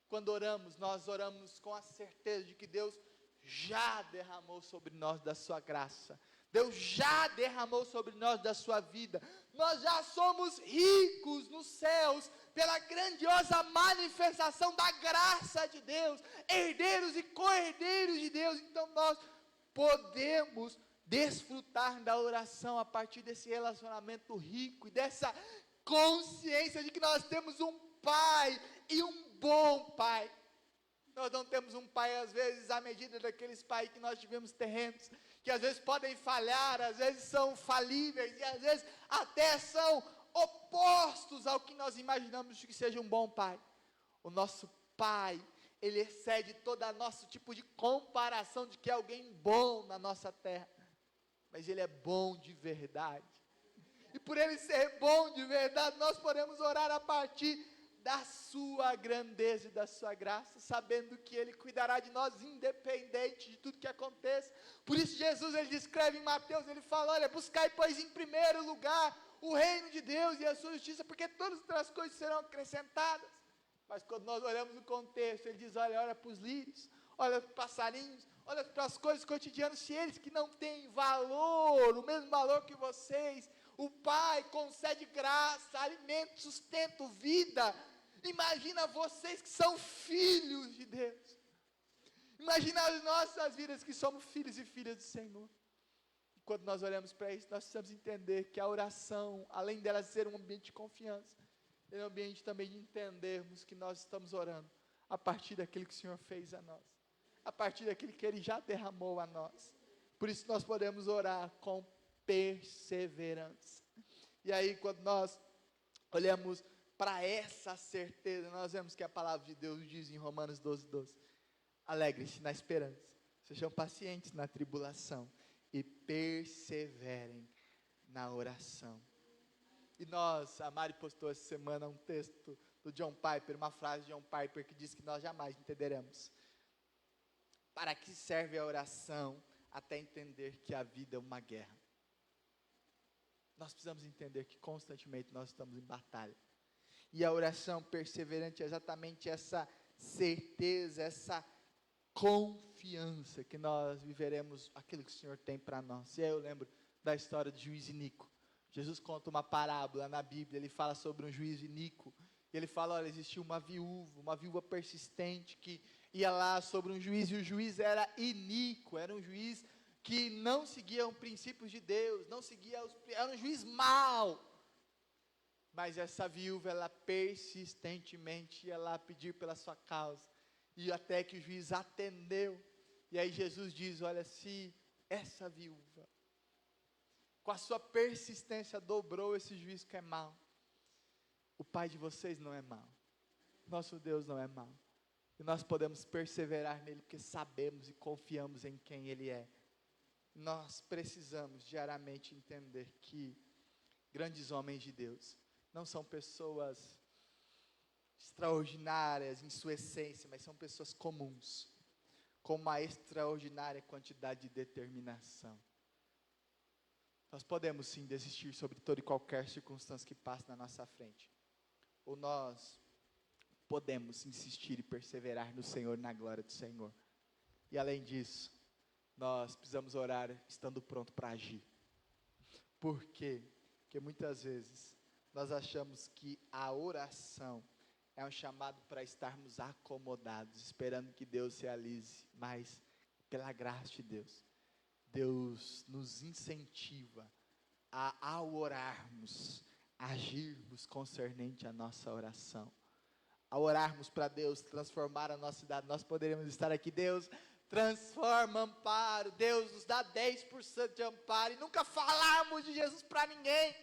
Quando oramos, nós oramos com a certeza de que Deus já derramou sobre nós da sua graça, Deus já derramou sobre nós da sua vida, nós já somos ricos nos céus, pela grandiosa manifestação da graça de Deus, herdeiros e co-herdeiros de Deus. Então nós podemos desfrutar da oração a partir desse relacionamento rico e dessa consciência de que nós temos um Pai, e um bom Pai. Nós não temos um pai, às vezes, à medida daqueles pais que nós tivemos terrenos, que às vezes podem falhar, às vezes são falíveis, e às vezes até são opostos ao que nós imaginamos que seja um bom pai. O nosso pai, ele excede todo nosso tipo de comparação de que é alguém bom na nossa terra, mas ele é bom de verdade. E por ele ser bom de verdade, nós podemos orar a partir da sua grandeza e da sua graça, sabendo que Ele cuidará de nós, independente de tudo que aconteça. Por isso Jesus, Ele descreve em Mateus, Ele fala: olha, buscai pois em primeiro lugar o reino de Deus e a sua justiça, porque todas as outras coisas serão acrescentadas. Mas quando nós olhamos o contexto, Ele diz: olha para os lírios, olha para os passarinhos, olha para as coisas cotidianas, se eles que não têm valor, o mesmo valor que vocês, o Pai concede graça, alimento, sustento, vida. Imagina vocês que são filhos de Deus. Imagina as nossas vidas que somos filhos e filhas do Senhor. E quando nós olhamos para isso, nós precisamos entender que a oração, além dela ser um ambiente de confiança, é um ambiente também de entendermos que nós estamos orando a partir daquilo que o Senhor fez a nós, a partir daquilo que Ele já derramou a nós. Por isso nós podemos orar com perseverança. E aí, quando nós olhamos para essa certeza, nós vemos que a palavra de Deus diz em Romanos 12:12: alegre-se na esperança, sejam pacientes na tribulação e perseverem na oração. E a Mari postou essa semana um texto do John Piper, uma frase de John Piper que diz que nós jamais entenderemos para que serve a oração até entender que a vida é uma guerra. Nós precisamos entender que constantemente nós estamos em batalha. E a oração perseverante é exatamente essa certeza, essa confiança que nós viveremos aquilo que o Senhor tem para nós. E aí eu lembro da história do juiz iníquo. Jesus conta uma parábola na Bíblia, ele fala sobre um juiz iníquo. E ele fala: olha, existia uma viúva persistente que ia lá sobre um juiz, e o juiz era iníquo, era um juiz que não seguia os princípios de Deus, era um juiz mau. Mas essa viúva, ela persistentemente ia lá pedir pela sua causa, e até que o juiz atendeu. E aí Jesus diz: olha, se essa viúva, com a sua persistência, dobrou esse juiz que é mau, o Pai de vocês não é mau, nosso Deus não é mau, e nós podemos perseverar nele, porque sabemos e confiamos em quem Ele é. Nós precisamos diariamente entender que grandes homens de Deus não são pessoas extraordinárias em sua essência, mas são pessoas comuns, com uma extraordinária quantidade de determinação. Nós podemos sim desistir sobre toda e qualquer circunstância que passe na nossa frente, ou nós podemos insistir e perseverar no Senhor, na glória do Senhor. E além disso, nós precisamos orar estando pronto para agir. Por quê? Porque muitas vezes nós achamos que a oração é um chamado para estarmos acomodados, esperando que Deus realize, mas pela graça de Deus, Deus nos incentiva ao orarmos, agirmos concernente à nossa oração. Ao orarmos para Deus transformar a nossa cidade, nós poderíamos estar aqui, Deus, transforma Amparo, Deus nos dá 10% de Amparo, e nunca falarmos de Jesus para ninguém,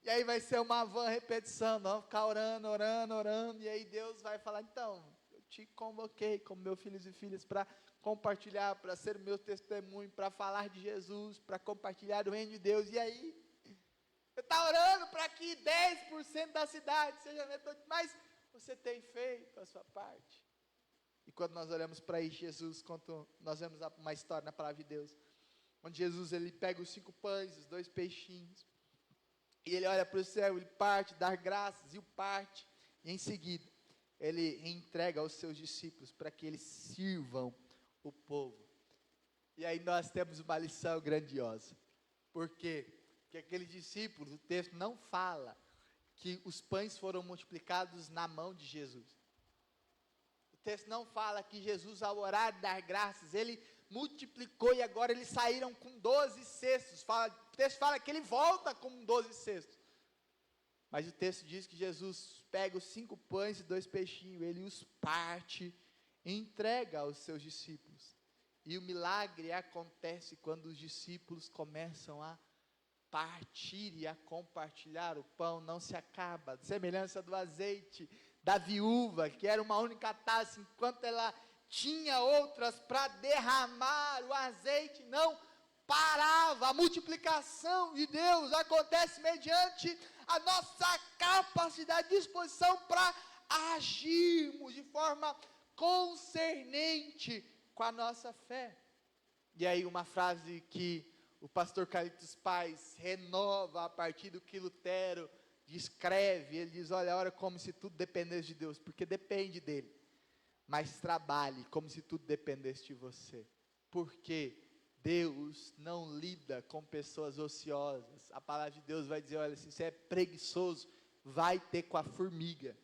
e aí vai ser uma vã repetição, nós vamos ficar orando, e aí Deus vai falar, então, eu te convoquei como meus filhos e filhas para compartilhar, para ser o meu testemunho, para falar de Jesus, para compartilhar o reino de Deus, e aí, você está orando para que 10% da cidade seja metodista, mas você tem feito a sua parte. E quando nós olhamos para isso, Jesus, quando nós vemos uma história na palavra de Deus, onde Jesus, ele pega os 5 pães, os 2 peixinhos, e ele olha para o céu, ele parte, dá graças, e o parte, e em seguida, ele entrega aos seus discípulos, para que eles sirvam o povo. E aí nós temos uma lição grandiosa. Por quê? Porque aqueles discípulos, o texto não fala que os pães foram multiplicados na mão de Jesus. O texto não fala que Jesus, ao orar e dar graças, ele multiplicou e agora eles saíram com 12 cestos. O texto fala que ele volta com 12 cestos. Mas o texto diz que Jesus pega os 5 pães e 2 peixinhos, ele os parte e entrega aos seus discípulos. E o milagre acontece quando os discípulos começam a partir e a compartilhar. O pão não se acaba, semelhança do azeite da viúva, que era uma única taça, enquanto ela tinha outras para derramar, o azeite não parava. A multiplicação de Deus acontece mediante a nossa capacidade de disposição para agirmos de forma concernente com a nossa fé. E aí uma frase que o pastor Carlitos Paes renova a partir do que Lutero escreve, ele diz, olha, ora como se tudo dependesse de Deus, porque depende dele, mas trabalhe como se tudo dependesse de você, porque Deus não lida com pessoas ociosas. A palavra de Deus vai dizer, olha, se você é preguiçoso, vai ter com a formiga.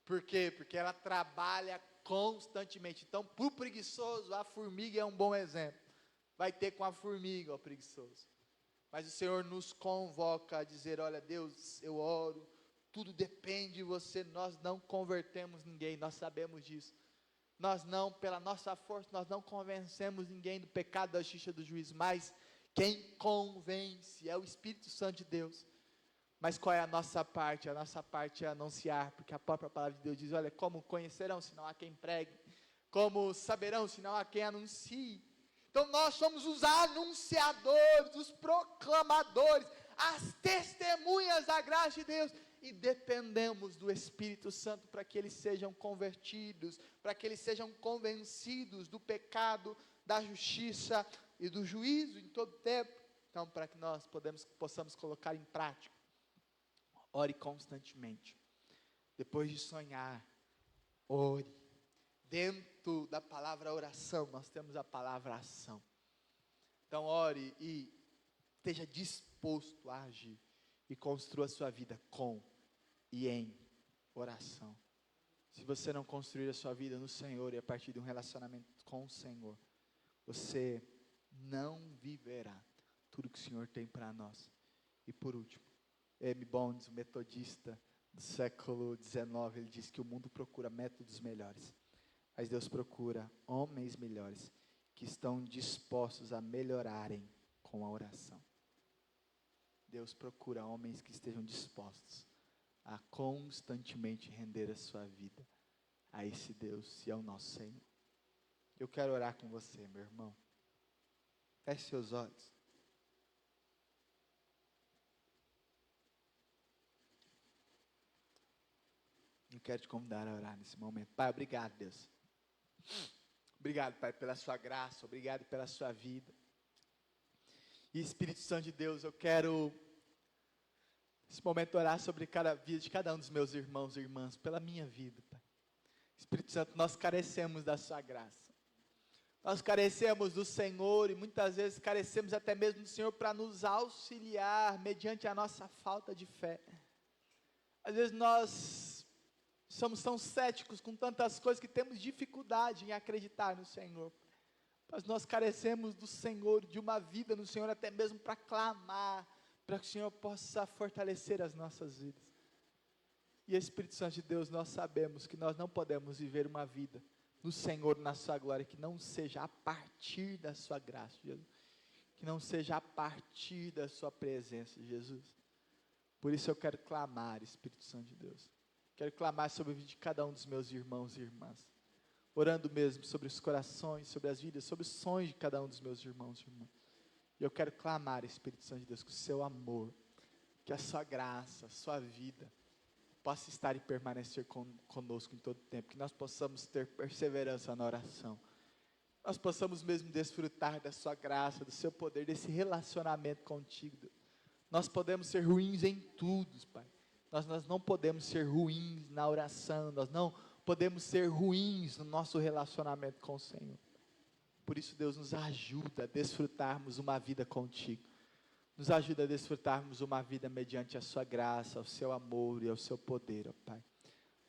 Por quê? Porque ela trabalha constantemente. Então, para o preguiçoso, a formiga é um bom exemplo. Vai ter com a formiga, ó preguiçoso. Mas o Senhor nos convoca a dizer, olha, Deus, eu oro, tudo depende de você, nós não convertemos ninguém, nós sabemos disso. Nós não, pela nossa força, nós não convencemos ninguém do pecado, da justiça, do juízo, mas quem convence é o Espírito Santo de Deus. Mas qual é a nossa parte? A nossa parte é anunciar, porque a própria palavra de Deus diz, olha, como conhecerão se não há quem pregue, como saberão se não há quem anuncie. Então nós somos os anunciadores, os proclamadores, as testemunhas da graça de Deus, e dependemos do Espírito Santo para que eles sejam convertidos, para que eles sejam convencidos do pecado, da justiça e do juízo em todo tempo. Então, para que nós possamos colocar em prática, ore constantemente. Depois de sonhar, ore. Dentro da palavra oração, nós temos a palavra ação. Então, ore e esteja disposto a agir e construa a sua vida com e em oração. Se você não construir a sua vida no Senhor e a partir de um relacionamento com o Senhor, você não viverá tudo que o Senhor tem para nós. E por último, M. Bonds, o metodista do século XIX, ele diz que o mundo procura métodos melhores, mas Deus procura homens melhores, que estão dispostos a melhorarem com a oração. Deus procura homens que estejam dispostos a constantemente render a sua vida a esse Deus e ao nosso Senhor. Eu quero orar com você, meu irmão. Feche seus olhos. quero te convidar a orar nesse momento. Pai, obrigado, Deus. Obrigado, Pai, pela sua graça, obrigado pela sua vida. E Espírito Santo de Deus, eu quero nesse momento orar sobre cada vida de cada um dos meus irmãos e irmãs, pela minha vida, Pai. Espírito Santo, nós carecemos da sua graça. Nós carecemos do Senhor e muitas vezes carecemos até mesmo do Senhor para nos auxiliar mediante a nossa falta de fé. Às vezes nós somos tão céticos com tantas coisas que temos dificuldade em acreditar no Senhor. Mas nós carecemos do Senhor, de uma vida no Senhor, até mesmo para clamar, para que o Senhor possa fortalecer as nossas vidas. E Espírito Santo de Deus, nós sabemos que nós não podemos viver uma vida no Senhor, na sua glória, que não seja a partir da sua graça, Jesus. Que não seja a partir da sua presença, Jesus. Por isso eu quero clamar, Espírito Santo de Deus. Quero clamar sobre a vida de cada um dos meus irmãos e irmãs. Orando mesmo sobre os corações, sobre as vidas, sobre os sonhos de cada um dos meus irmãos e irmãs. E eu quero clamar, Espírito Santo de Deus, que o seu amor, que a sua graça, a sua vida, possa estar e permanecer conosco em todo o tempo. Que nós possamos ter perseverança na oração. Nós possamos mesmo desfrutar da sua graça, do seu poder, desse relacionamento contigo, Deus. Nós podemos ser ruins em tudo, Pai. Nós não podemos ser ruins na oração, nós não podemos ser ruins no nosso relacionamento com o Senhor. Por isso, Deus, nos ajuda a desfrutarmos uma vida contigo. Nos ajuda a desfrutarmos uma vida mediante a sua graça, ao seu amor e ao seu poder, ó Pai.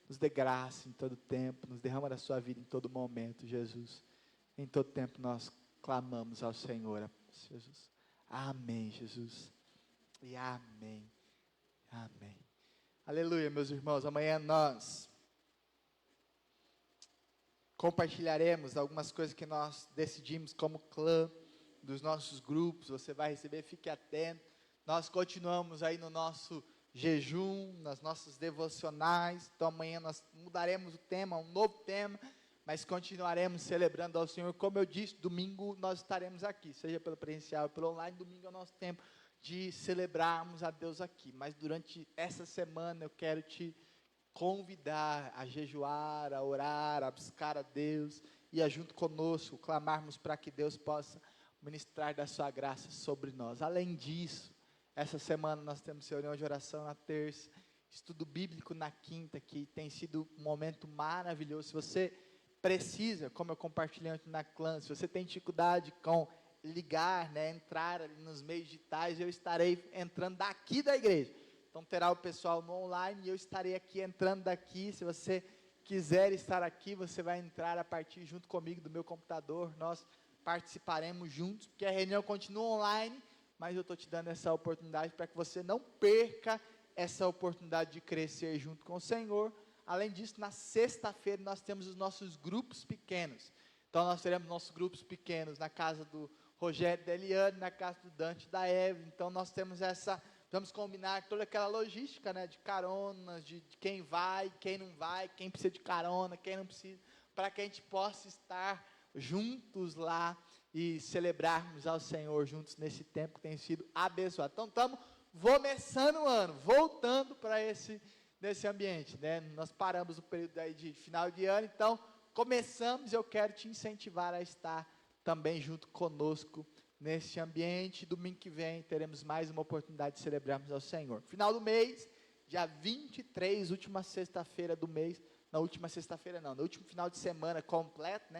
Nos dê graça em todo tempo, nos derrama da sua vida em todo momento, Jesus. Em todo tempo nós clamamos ao Senhor, Jesus. Amém, Jesus. E amém. Amém. Aleluia, meus irmãos. Amanhã nós compartilharemos algumas coisas que nós decidimos como clã dos nossos grupos. Você vai receber, fique atento. Nós continuamos aí no nosso jejum, nas nossas devocionais. Então amanhã nós mudaremos o tema, um novo tema, mas continuaremos celebrando ao Senhor. Como eu disse, domingo nós estaremos aqui, seja pelo presencial ou pelo online. Domingo é o nosso tempo de celebrarmos a Deus aqui, mas durante essa semana eu quero te convidar a jejuar, a orar, a buscar a Deus e a junto conosco clamarmos para que Deus possa ministrar da sua graça sobre nós. Além disso, essa semana nós temos reunião de oração na terça, estudo bíblico na quinta, que tem sido um momento maravilhoso. Se você precisa, como eu compartilhei ontem na clã, se você tem dificuldade com ligar, entrar ali nos meios digitais, eu estarei entrando daqui da igreja. Então terá o pessoal no online e eu estarei aqui entrando daqui. Se você quiser estar aqui, você vai entrar a partir junto comigo do meu computador. Nós participaremos juntos, porque a reunião continua online, mas eu estou te dando essa oportunidade para que você não perca essa oportunidade de crescer junto com o Senhor. Além disso, na sexta-feira nós temos os nossos grupos pequenos. Então nós teremos nossos grupos pequenos na casa do Rogério e da Eliane, na casa do Dante e da Eve. Então nós temos vamos combinar toda aquela logística, de caronas, de quem vai, quem não vai, quem precisa de carona, quem não precisa, para que a gente possa estar juntos lá e celebrarmos ao Senhor juntos nesse tempo que tem sido abençoado. Então estamos começando o ano, voltando para nesse ambiente, Nós paramos o período aí de final de ano, então começamos. Eu quero te incentivar a estar também junto conosco nesse ambiente. Domingo que vem teremos mais uma oportunidade de celebrarmos ao Senhor. Final do mês, dia 23, última sexta-feira do mês. Na última sexta-feira não, no último final de semana completo,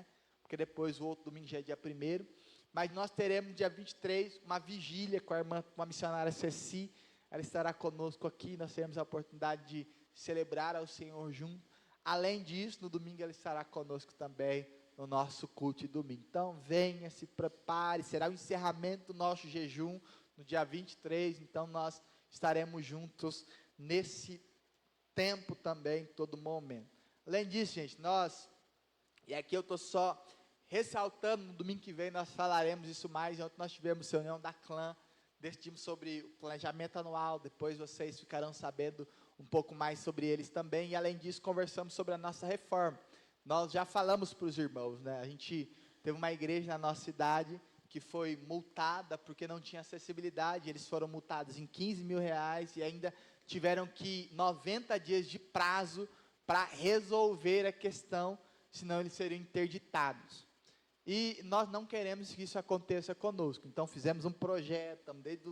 porque depois o outro domingo já é dia 1º. Mas nós teremos dia 23 uma vigília com a irmã, com a missionária Ceci. Ela estará conosco aqui, nós teremos a oportunidade de celebrar ao Senhor junto. Além disso, no domingo ela estará conosco também no nosso culto de domingo. Então venha, se prepare, será o encerramento do nosso jejum no dia 23, então nós estaremos juntos nesse tempo também, todo momento. Além disso, gente, e aqui eu estou só ressaltando, no domingo que vem nós falaremos isso mais. Ontem nós tivemos reunião da clã, decidimos sobre o planejamento anual, depois vocês ficarão sabendo um pouco mais sobre eles também. E além disso, conversamos sobre a nossa reforma. Nós já falamos para os irmãos, A gente teve uma igreja na nossa cidade que foi multada porque não tinha acessibilidade. Eles foram multados em R$15 mil e ainda tiveram que 90 dias de prazo para resolver a questão, senão eles seriam interditados. E nós não queremos que isso aconteça conosco. Então, fizemos um projeto, estamos desde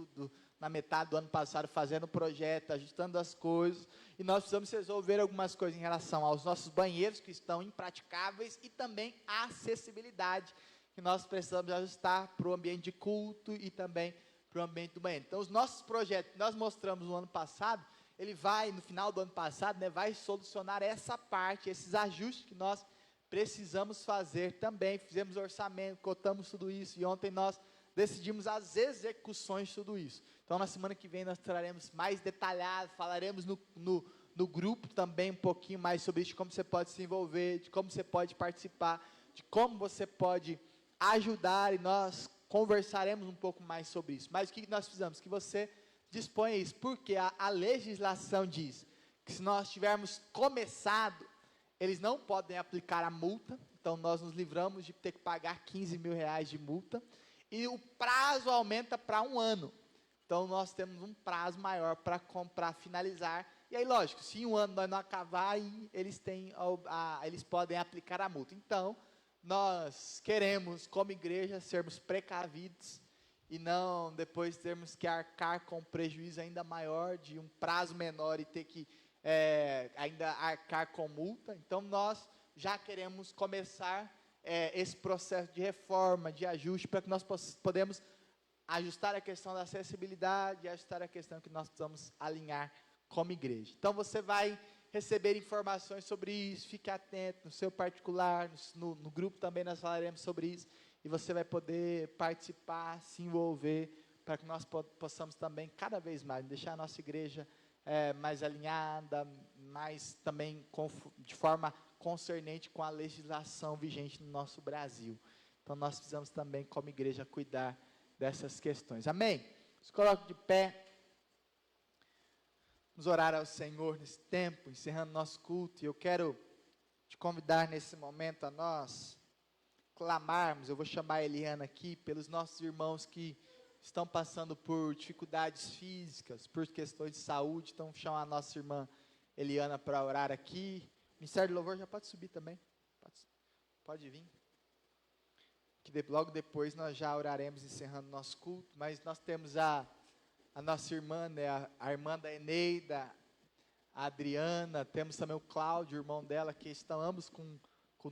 na metade do ano passado fazendo o projeto, ajustando as coisas, e nós precisamos resolver algumas coisas em relação aos nossos banheiros, que estão impraticáveis, e também a acessibilidade, que nós precisamos ajustar para o ambiente de culto e também para o ambiente do banheiro. Então, os nossos projetos que nós mostramos no ano passado, ele vai, no final do ano passado, né, vai solucionar essa parte, esses ajustes que nós precisamos fazer também. Fizemos orçamento, cotamos tudo isso, e ontem nós decidimos as execuções de tudo isso. Então, na semana que vem, nós traremos mais detalhado, falaremos no grupo também um pouquinho mais sobre isso, de como você pode se envolver, de como você pode participar, de como você pode ajudar, e nós conversaremos um pouco mais sobre isso. Mas o que nós precisamos? Que você disponha isso, porque a legislação diz que se nós tivermos começado, eles não podem aplicar a multa. Então nós nos livramos de ter que pagar 15 mil reais de multa, e o prazo aumenta para 1 ano. Então nós temos um prazo maior para finalizar, e aí lógico, se em 1 ano nós não acabar, aí eles podem aplicar a multa. Então nós queremos, como igreja, sermos precavidos, e não depois termos que arcar com um prejuízo ainda maior, de um prazo menor, e ter que ainda arcar com multa. Então nós já queremos começar esse processo de reforma, de ajuste, para que nós podemos ajustar a questão da acessibilidade, ajustar a questão que nós precisamos alinhar como igreja. Então você vai receber informações sobre isso, fique atento no seu particular, no grupo também nós falaremos sobre isso, e você vai poder participar, se envolver, para que nós possamos também, cada vez mais, deixar a nossa igreja mais alinhada, mais também de forma concernente com a legislação vigente no nosso Brasil. Então nós precisamos também, como igreja, cuidar dessas questões. Amém? Se coloque de pé. Vamos orar ao Senhor nesse tempo, encerrando nosso culto, e eu quero te convidar nesse momento a nós clamarmos. Eu vou chamar a Eliana aqui, pelos nossos irmãos que estão passando por dificuldades físicas, por questões de saúde. Então vou chamar a nossa irmã Eliana para orar aqui. O Ministério de Louvor já pode subir também, pode vir, que logo depois nós já oraremos encerrando nosso culto. Mas nós temos a nossa irmã, né, a irmã da Eneida, a Adriana, temos também o Cláudio, o irmão dela, que estão ambos com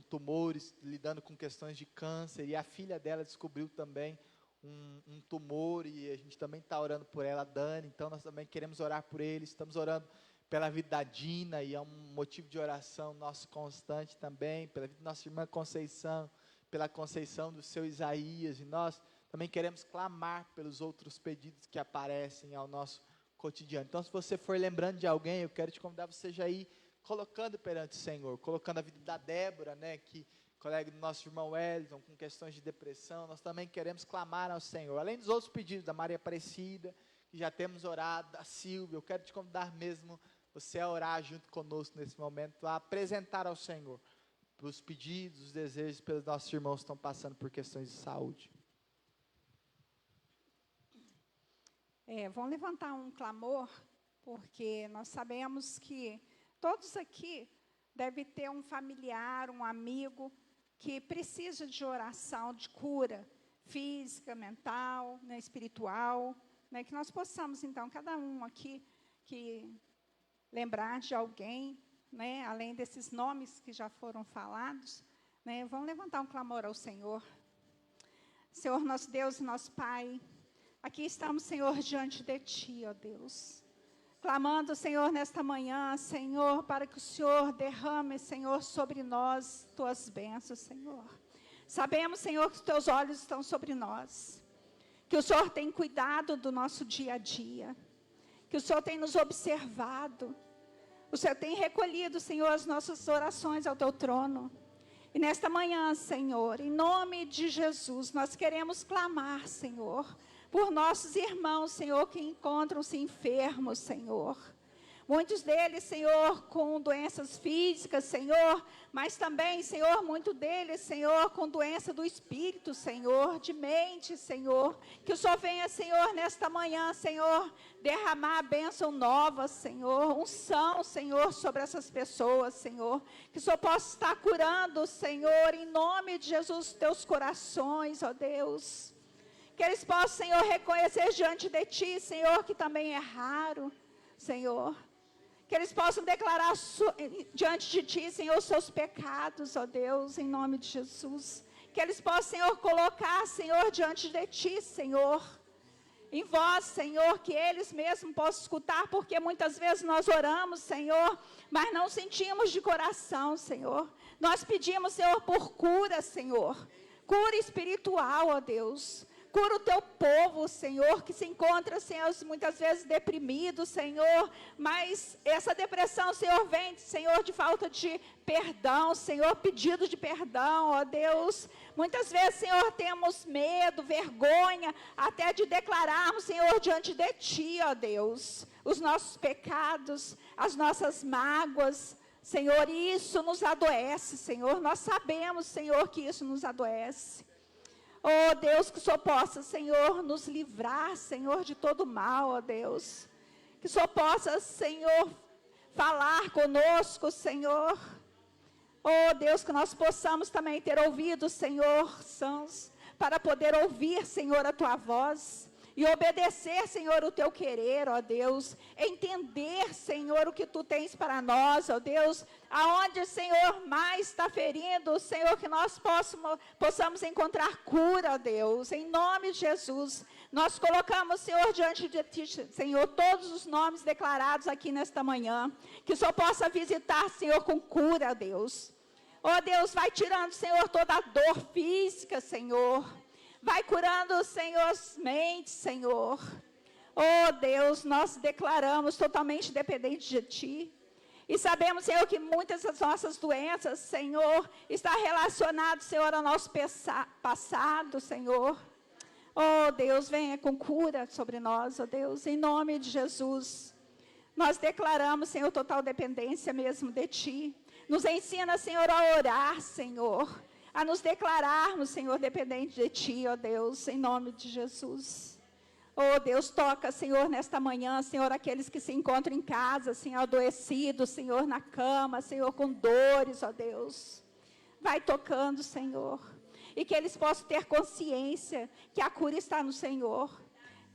tumores, lidando com questões de câncer, e a filha dela descobriu também um tumor, e a gente também está orando por ela, a Dani. Então nós também queremos orar por eles, estamos orando pela vida da Dina, e é um motivo de oração nosso constante também, pela vida da nossa irmã Conceição, pela Conceição do seu Isaías, e nós também queremos clamar pelos outros pedidos que aparecem ao nosso cotidiano. Então, se você for lembrando de alguém, eu quero te convidar você já ir colocando perante o Senhor, colocando a vida da Débora, né, que colega do nosso irmão Wellington, com questões de depressão. Nós também queremos clamar ao Senhor, além dos outros pedidos, da Maria Aparecida, que já temos orado, da Silvia. Eu quero te convidar mesmo você a orar junto conosco nesse momento, a apresentar ao Senhor os pedidos, os desejos pelos nossos irmãos que estão passando por questões de saúde. Vamos levantar um clamor, porque nós sabemos que todos aqui devem ter um familiar, um amigo, que precisa de oração, de cura física, mental, né, espiritual, né, que nós possamos, então, cada um aqui, que lembrar de alguém, né, além desses nomes que já foram falados, né, vamos levantar um clamor ao Senhor. Senhor, nosso Deus e nosso Pai, aqui estamos, Senhor, diante de Ti, ó Deus, clamando, Senhor, nesta manhã, Senhor, para que o Senhor derrame, Senhor, sobre nós Tuas bênçãos, Senhor. Sabemos, Senhor, que os Teus olhos estão sobre nós, que o Senhor tem cuidado do nosso dia a dia, que o Senhor tem nos observado, o Senhor tem recolhido, Senhor, as nossas orações ao Teu trono. E nesta manhã, Senhor, em nome de Jesus, nós queremos clamar, Senhor, por nossos irmãos, Senhor, que encontram-se enfermos, Senhor. Muitos deles, Senhor, com doenças físicas, Senhor, mas também, Senhor, muito deles, Senhor, com doença do espírito, Senhor, de mente, Senhor. Que o Senhor venha, Senhor, nesta manhã, Senhor, derramar a bênção nova, Senhor, unção, Senhor, sobre essas pessoas, Senhor. Que o Senhor possa estar curando, Senhor, em nome de Jesus, teus corações, ó Deus. Que eles possam, Senhor, reconhecer diante de Ti, Senhor, que também erraram, Senhor. Que eles possam declarar diante de Ti, Senhor, os seus pecados, ó Deus, em nome de Jesus. Que eles possam, Senhor, colocar, Senhor, diante de Ti, Senhor, em voz, Senhor, que eles mesmos possam escutar, porque muitas vezes nós oramos, Senhor, mas não sentimos de coração, Senhor. Nós pedimos, Senhor, por cura, Senhor, cura espiritual, ó Deus. Cura o teu povo, Senhor, que se encontra, Senhor, muitas vezes deprimido, Senhor, mas essa depressão, Senhor, vem, Senhor, de falta de perdão, Senhor, pedido de perdão, ó Deus. Muitas vezes, Senhor, temos medo, vergonha, até de declararmos, Senhor, diante de Ti, ó Deus, os nossos pecados, as nossas mágoas, Senhor, e isso nos adoece, Senhor. Nós sabemos, Senhor, que isso nos adoece. Oh, Deus, que o Senhor possa, Senhor, nos livrar, Senhor, de todo mal, ó Deus. Que o Senhor possa, Senhor, falar conosco, Senhor. Oh, Deus, que nós possamos também ter ouvidos, Senhor, sãos, para poder ouvir, Senhor, a Tua voz. E obedecer, Senhor, o Teu querer, ó Deus. Entender, Senhor, o que Tu tens para nós, ó Deus. Aonde, Senhor, mais está ferindo, Senhor, que nós possamos encontrar cura, ó Deus. Em nome de Jesus. Nós colocamos, Senhor, diante de Ti, Senhor, todos os nomes declarados aqui nesta manhã. Que o Senhor possa visitar, Senhor, com cura, ó Deus. Ó Deus, vai tirando, Senhor, toda a dor física, Senhor. Vai curando, Senhor, as mentes, Senhor. Oh, Deus, nós declaramos totalmente dependentes de Ti. E sabemos, Senhor, que muitas das nossas doenças, Senhor, está relacionado, Senhor, ao nosso passado, Senhor. Oh, Deus, venha com cura sobre nós, oh Deus, em nome de Jesus. Nós declaramos, Senhor, total dependência mesmo de Ti. Nos ensina, Senhor, a orar, Senhor. A nos declararmos, Senhor, dependente de Ti, ó Deus, em nome de Jesus. Oh, Deus, toca, Senhor, nesta manhã, Senhor, aqueles que se encontram em casa, Senhor, adoecidos, Senhor, na cama, Senhor, com dores, ó Deus. Vai tocando, Senhor. E que eles possam ter consciência que a cura está no Senhor.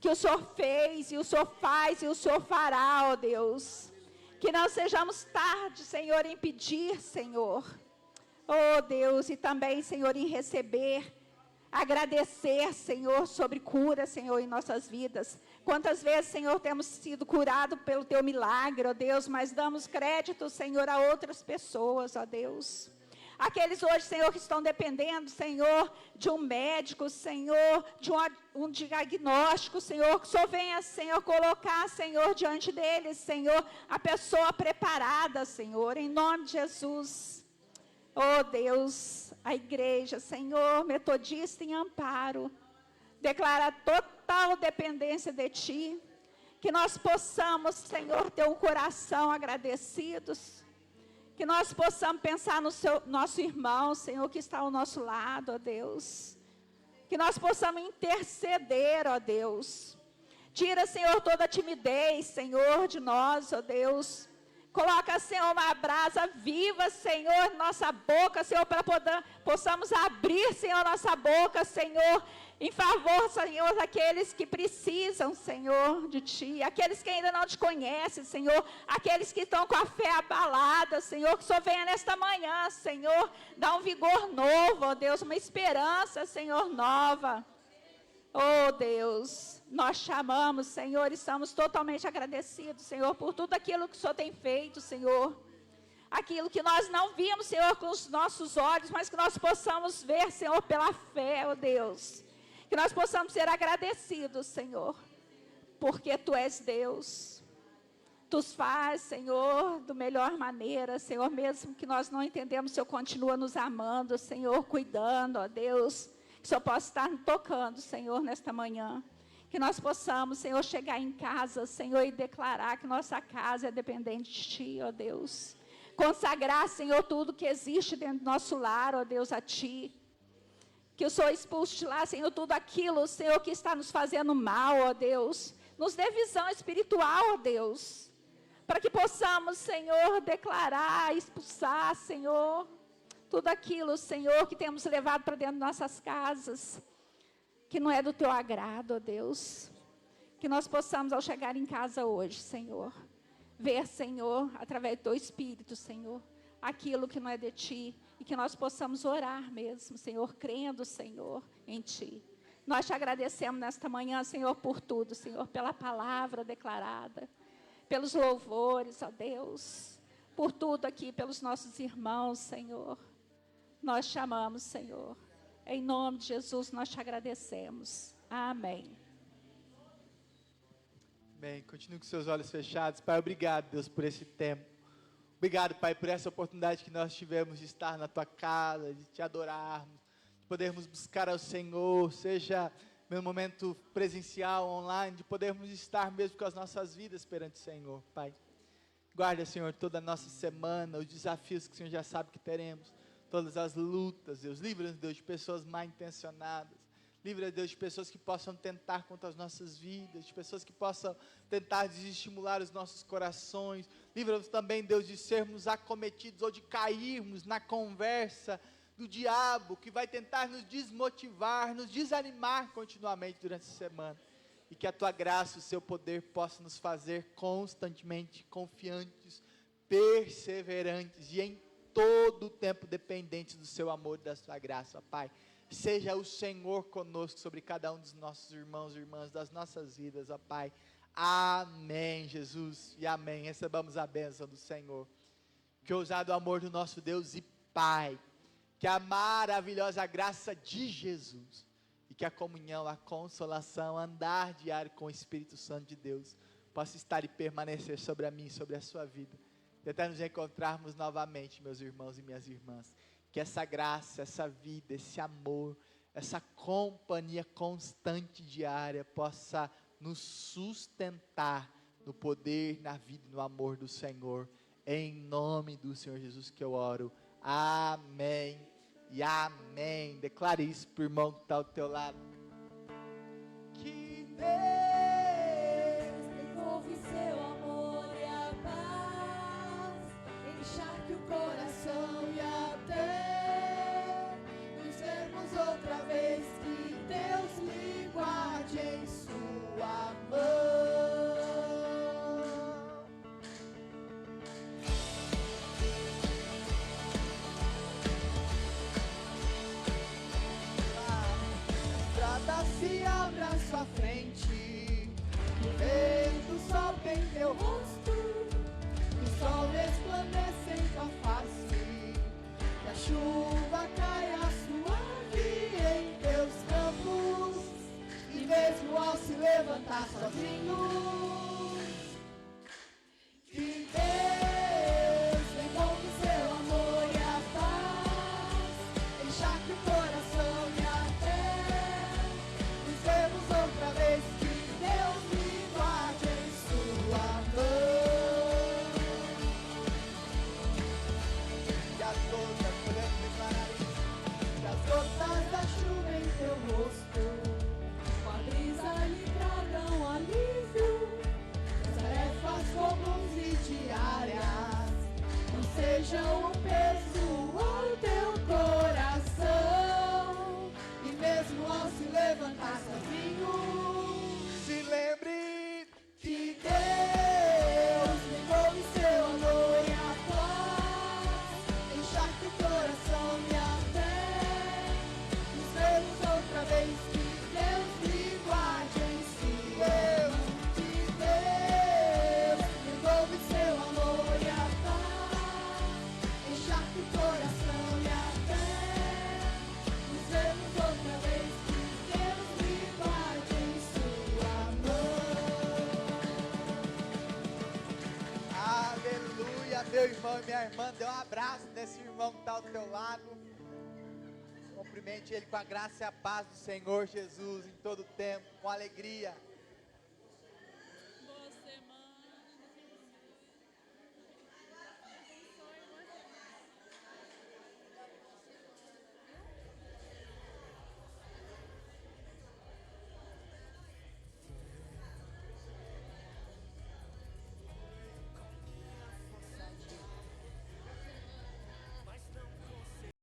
Que o Senhor fez, e o Senhor faz, e o Senhor fará, ó Deus. Que não sejamos tarde, Senhor, em pedir, Senhor. Oh, Deus, e também, Senhor, em receber, agradecer, Senhor, sobre cura, Senhor, em nossas vidas. Quantas vezes, Senhor, temos sido curados pelo Teu milagre, ó Deus, mas damos crédito, Senhor, a outras pessoas, ó Deus. Aqueles hoje, Senhor, que estão dependendo, Senhor, de um médico, Senhor, de um diagnóstico, Senhor, que o Senhor venha, Senhor, colocar, Senhor, diante deles, Senhor, a pessoa preparada, Senhor, em nome de Jesus. Oh, Deus, a igreja, Senhor, metodista em Amparo, declara total dependência de Ti, que nós possamos, Senhor, ter um coração agradecidos, que nós possamos pensar no nosso irmão, Senhor, que está ao nosso lado, ó Deus, que nós possamos interceder, ó Deus. Tira, Senhor, toda a timidez, Senhor, de nós, ó Deus. Coloca, Senhor, uma brasa viva, Senhor, nossa boca, Senhor, para possamos abrir, Senhor, nossa boca, Senhor, em favor, Senhor, daqueles que precisam, Senhor, de Ti, aqueles que ainda não Te conhecem, Senhor, aqueles que estão com a fé abalada, Senhor, que o Senhor venha nesta manhã, Senhor, dá um vigor novo, ó Deus, uma esperança, Senhor, nova. Oh, Deus, nós chamamos, Senhor, e estamos totalmente agradecidos, Senhor, por tudo aquilo que o Senhor tem feito, Senhor. Aquilo que nós não vimos, Senhor, com os nossos olhos, mas que nós possamos ver, Senhor, pela fé, oh Deus. Que nós possamos ser agradecidos, Senhor, porque Tu és Deus. Tu faz, Senhor, da melhor maneira, Senhor, mesmo que nós não entendemos, o Senhor continua nos amando, Senhor, cuidando, ó Deus. Que o Senhor possa estar tocando, Senhor, nesta manhã. Que nós possamos, Senhor, chegar em casa, Senhor, e declarar que nossa casa é dependente de Ti, ó Deus. Consagrar, Senhor, tudo que existe dentro do nosso lar, ó Deus, a Ti. Que o Senhor expulse de lá, Senhor, tudo aquilo, Senhor, que está nos fazendo mal, ó Deus. Nos dê visão espiritual, ó Deus. Para que possamos, Senhor, declarar, expulsar, Senhor, tudo aquilo, Senhor, que temos levado para dentro de nossas casas, que não é do Teu agrado, ó Deus. Que nós possamos, ao chegar em casa hoje, Senhor, ver, Senhor, através do Teu Espírito, Senhor, aquilo que não é de Ti, e que nós possamos orar mesmo, Senhor, crendo, Senhor, em Ti. Nós Te agradecemos nesta manhã, Senhor, por tudo, Senhor, pela palavra declarada, pelos louvores, ó Deus, por tudo aqui, pelos nossos irmãos, Senhor. Nós Te amamos, Senhor. Em nome de Jesus, nós Te agradecemos. Amém. Amém. Continue com seus olhos fechados. Pai, obrigado, Deus, por esse tempo. Obrigado, Pai, por essa oportunidade que nós tivemos de estar na Tua casa, de Te adorarmos, de podermos buscar ao Senhor, seja no momento presencial, online, de podermos estar mesmo com as nossas vidas perante o Senhor, Pai. Guarda, Senhor, toda a nossa semana, os desafios que o Senhor já sabe que teremos, todas as lutas, Deus. Livra-nos, Deus, de pessoas mal intencionadas. Livra, Deus, de pessoas que possam tentar contra as nossas vidas, de pessoas que possam tentar desestimular os nossos corações. Livra-nos também, Deus, de sermos acometidos ou de cairmos na conversa do diabo, que vai tentar nos desmotivar, nos desanimar continuamente durante a semana. E que a Tua graça, o Seu poder possa nos fazer constantemente confiantes, perseverantes e em todo o tempo dependentes do Seu amor e da Sua graça, Pai. Seja o Senhor conosco sobre cada um dos nossos irmãos e irmãs, das nossas vidas, ó Pai. Amém, Jesus, e amém. Recebamos a bênção do Senhor. Que o ousado amor do nosso Deus e Pai, que a maravilhosa graça de Jesus, e que a comunhão, a consolação, andar diário com o Espírito Santo de Deus, possa estar e permanecer sobre a minha e sobre a sua vida, e até nos encontrarmos novamente, meus irmãos e minhas irmãs. Que essa graça, essa vida, esse amor, essa companhia constante diária possa nos sustentar no poder, na vida e no amor do Senhor. Em nome do Senhor Jesus que eu oro. Amém e amém. Declare isso para o irmão que está ao teu lado. Que Deus devolve seu amor e a paz, encharque o coração e até nos vermos outra vez. Que Deus lhe guarde em sua mão. Se abre à sua frente, o vento sopra em teu rosto, o sol resplandece em tua face, que a chuva caia suave em teus campos, e mesmo ao se levantar sozinho, que Deus devolve seu amor e a paz, encharque o coração e até outra vez. Que Deus me guarde em sua mão. E as gotas, podemos declarar isso. Que as gotas da chuva em teu rosto, com a brisa lhe tragam alívio. Que as tarefas comuns e diárias não sejam um peso ao teu coração, e mesmo ao se levantar sozinho, Se lembre que Deus devolve seu amor e a paz, encharque o coração e até nos vermos outra vez. Que Deus lhe guarde em sua mão. Que Deus devolve seu amor e a paz, encharque o coração e até nos vermos outra vez. Que Deus lhe guarde em sua mão. aleluia, meu irmão e minha irmã. Dê um abraço nesse irmão que está ao teu lado. Cumprimente ele com a graça e a paz do Senhor Jesus em todo tempo, com alegria.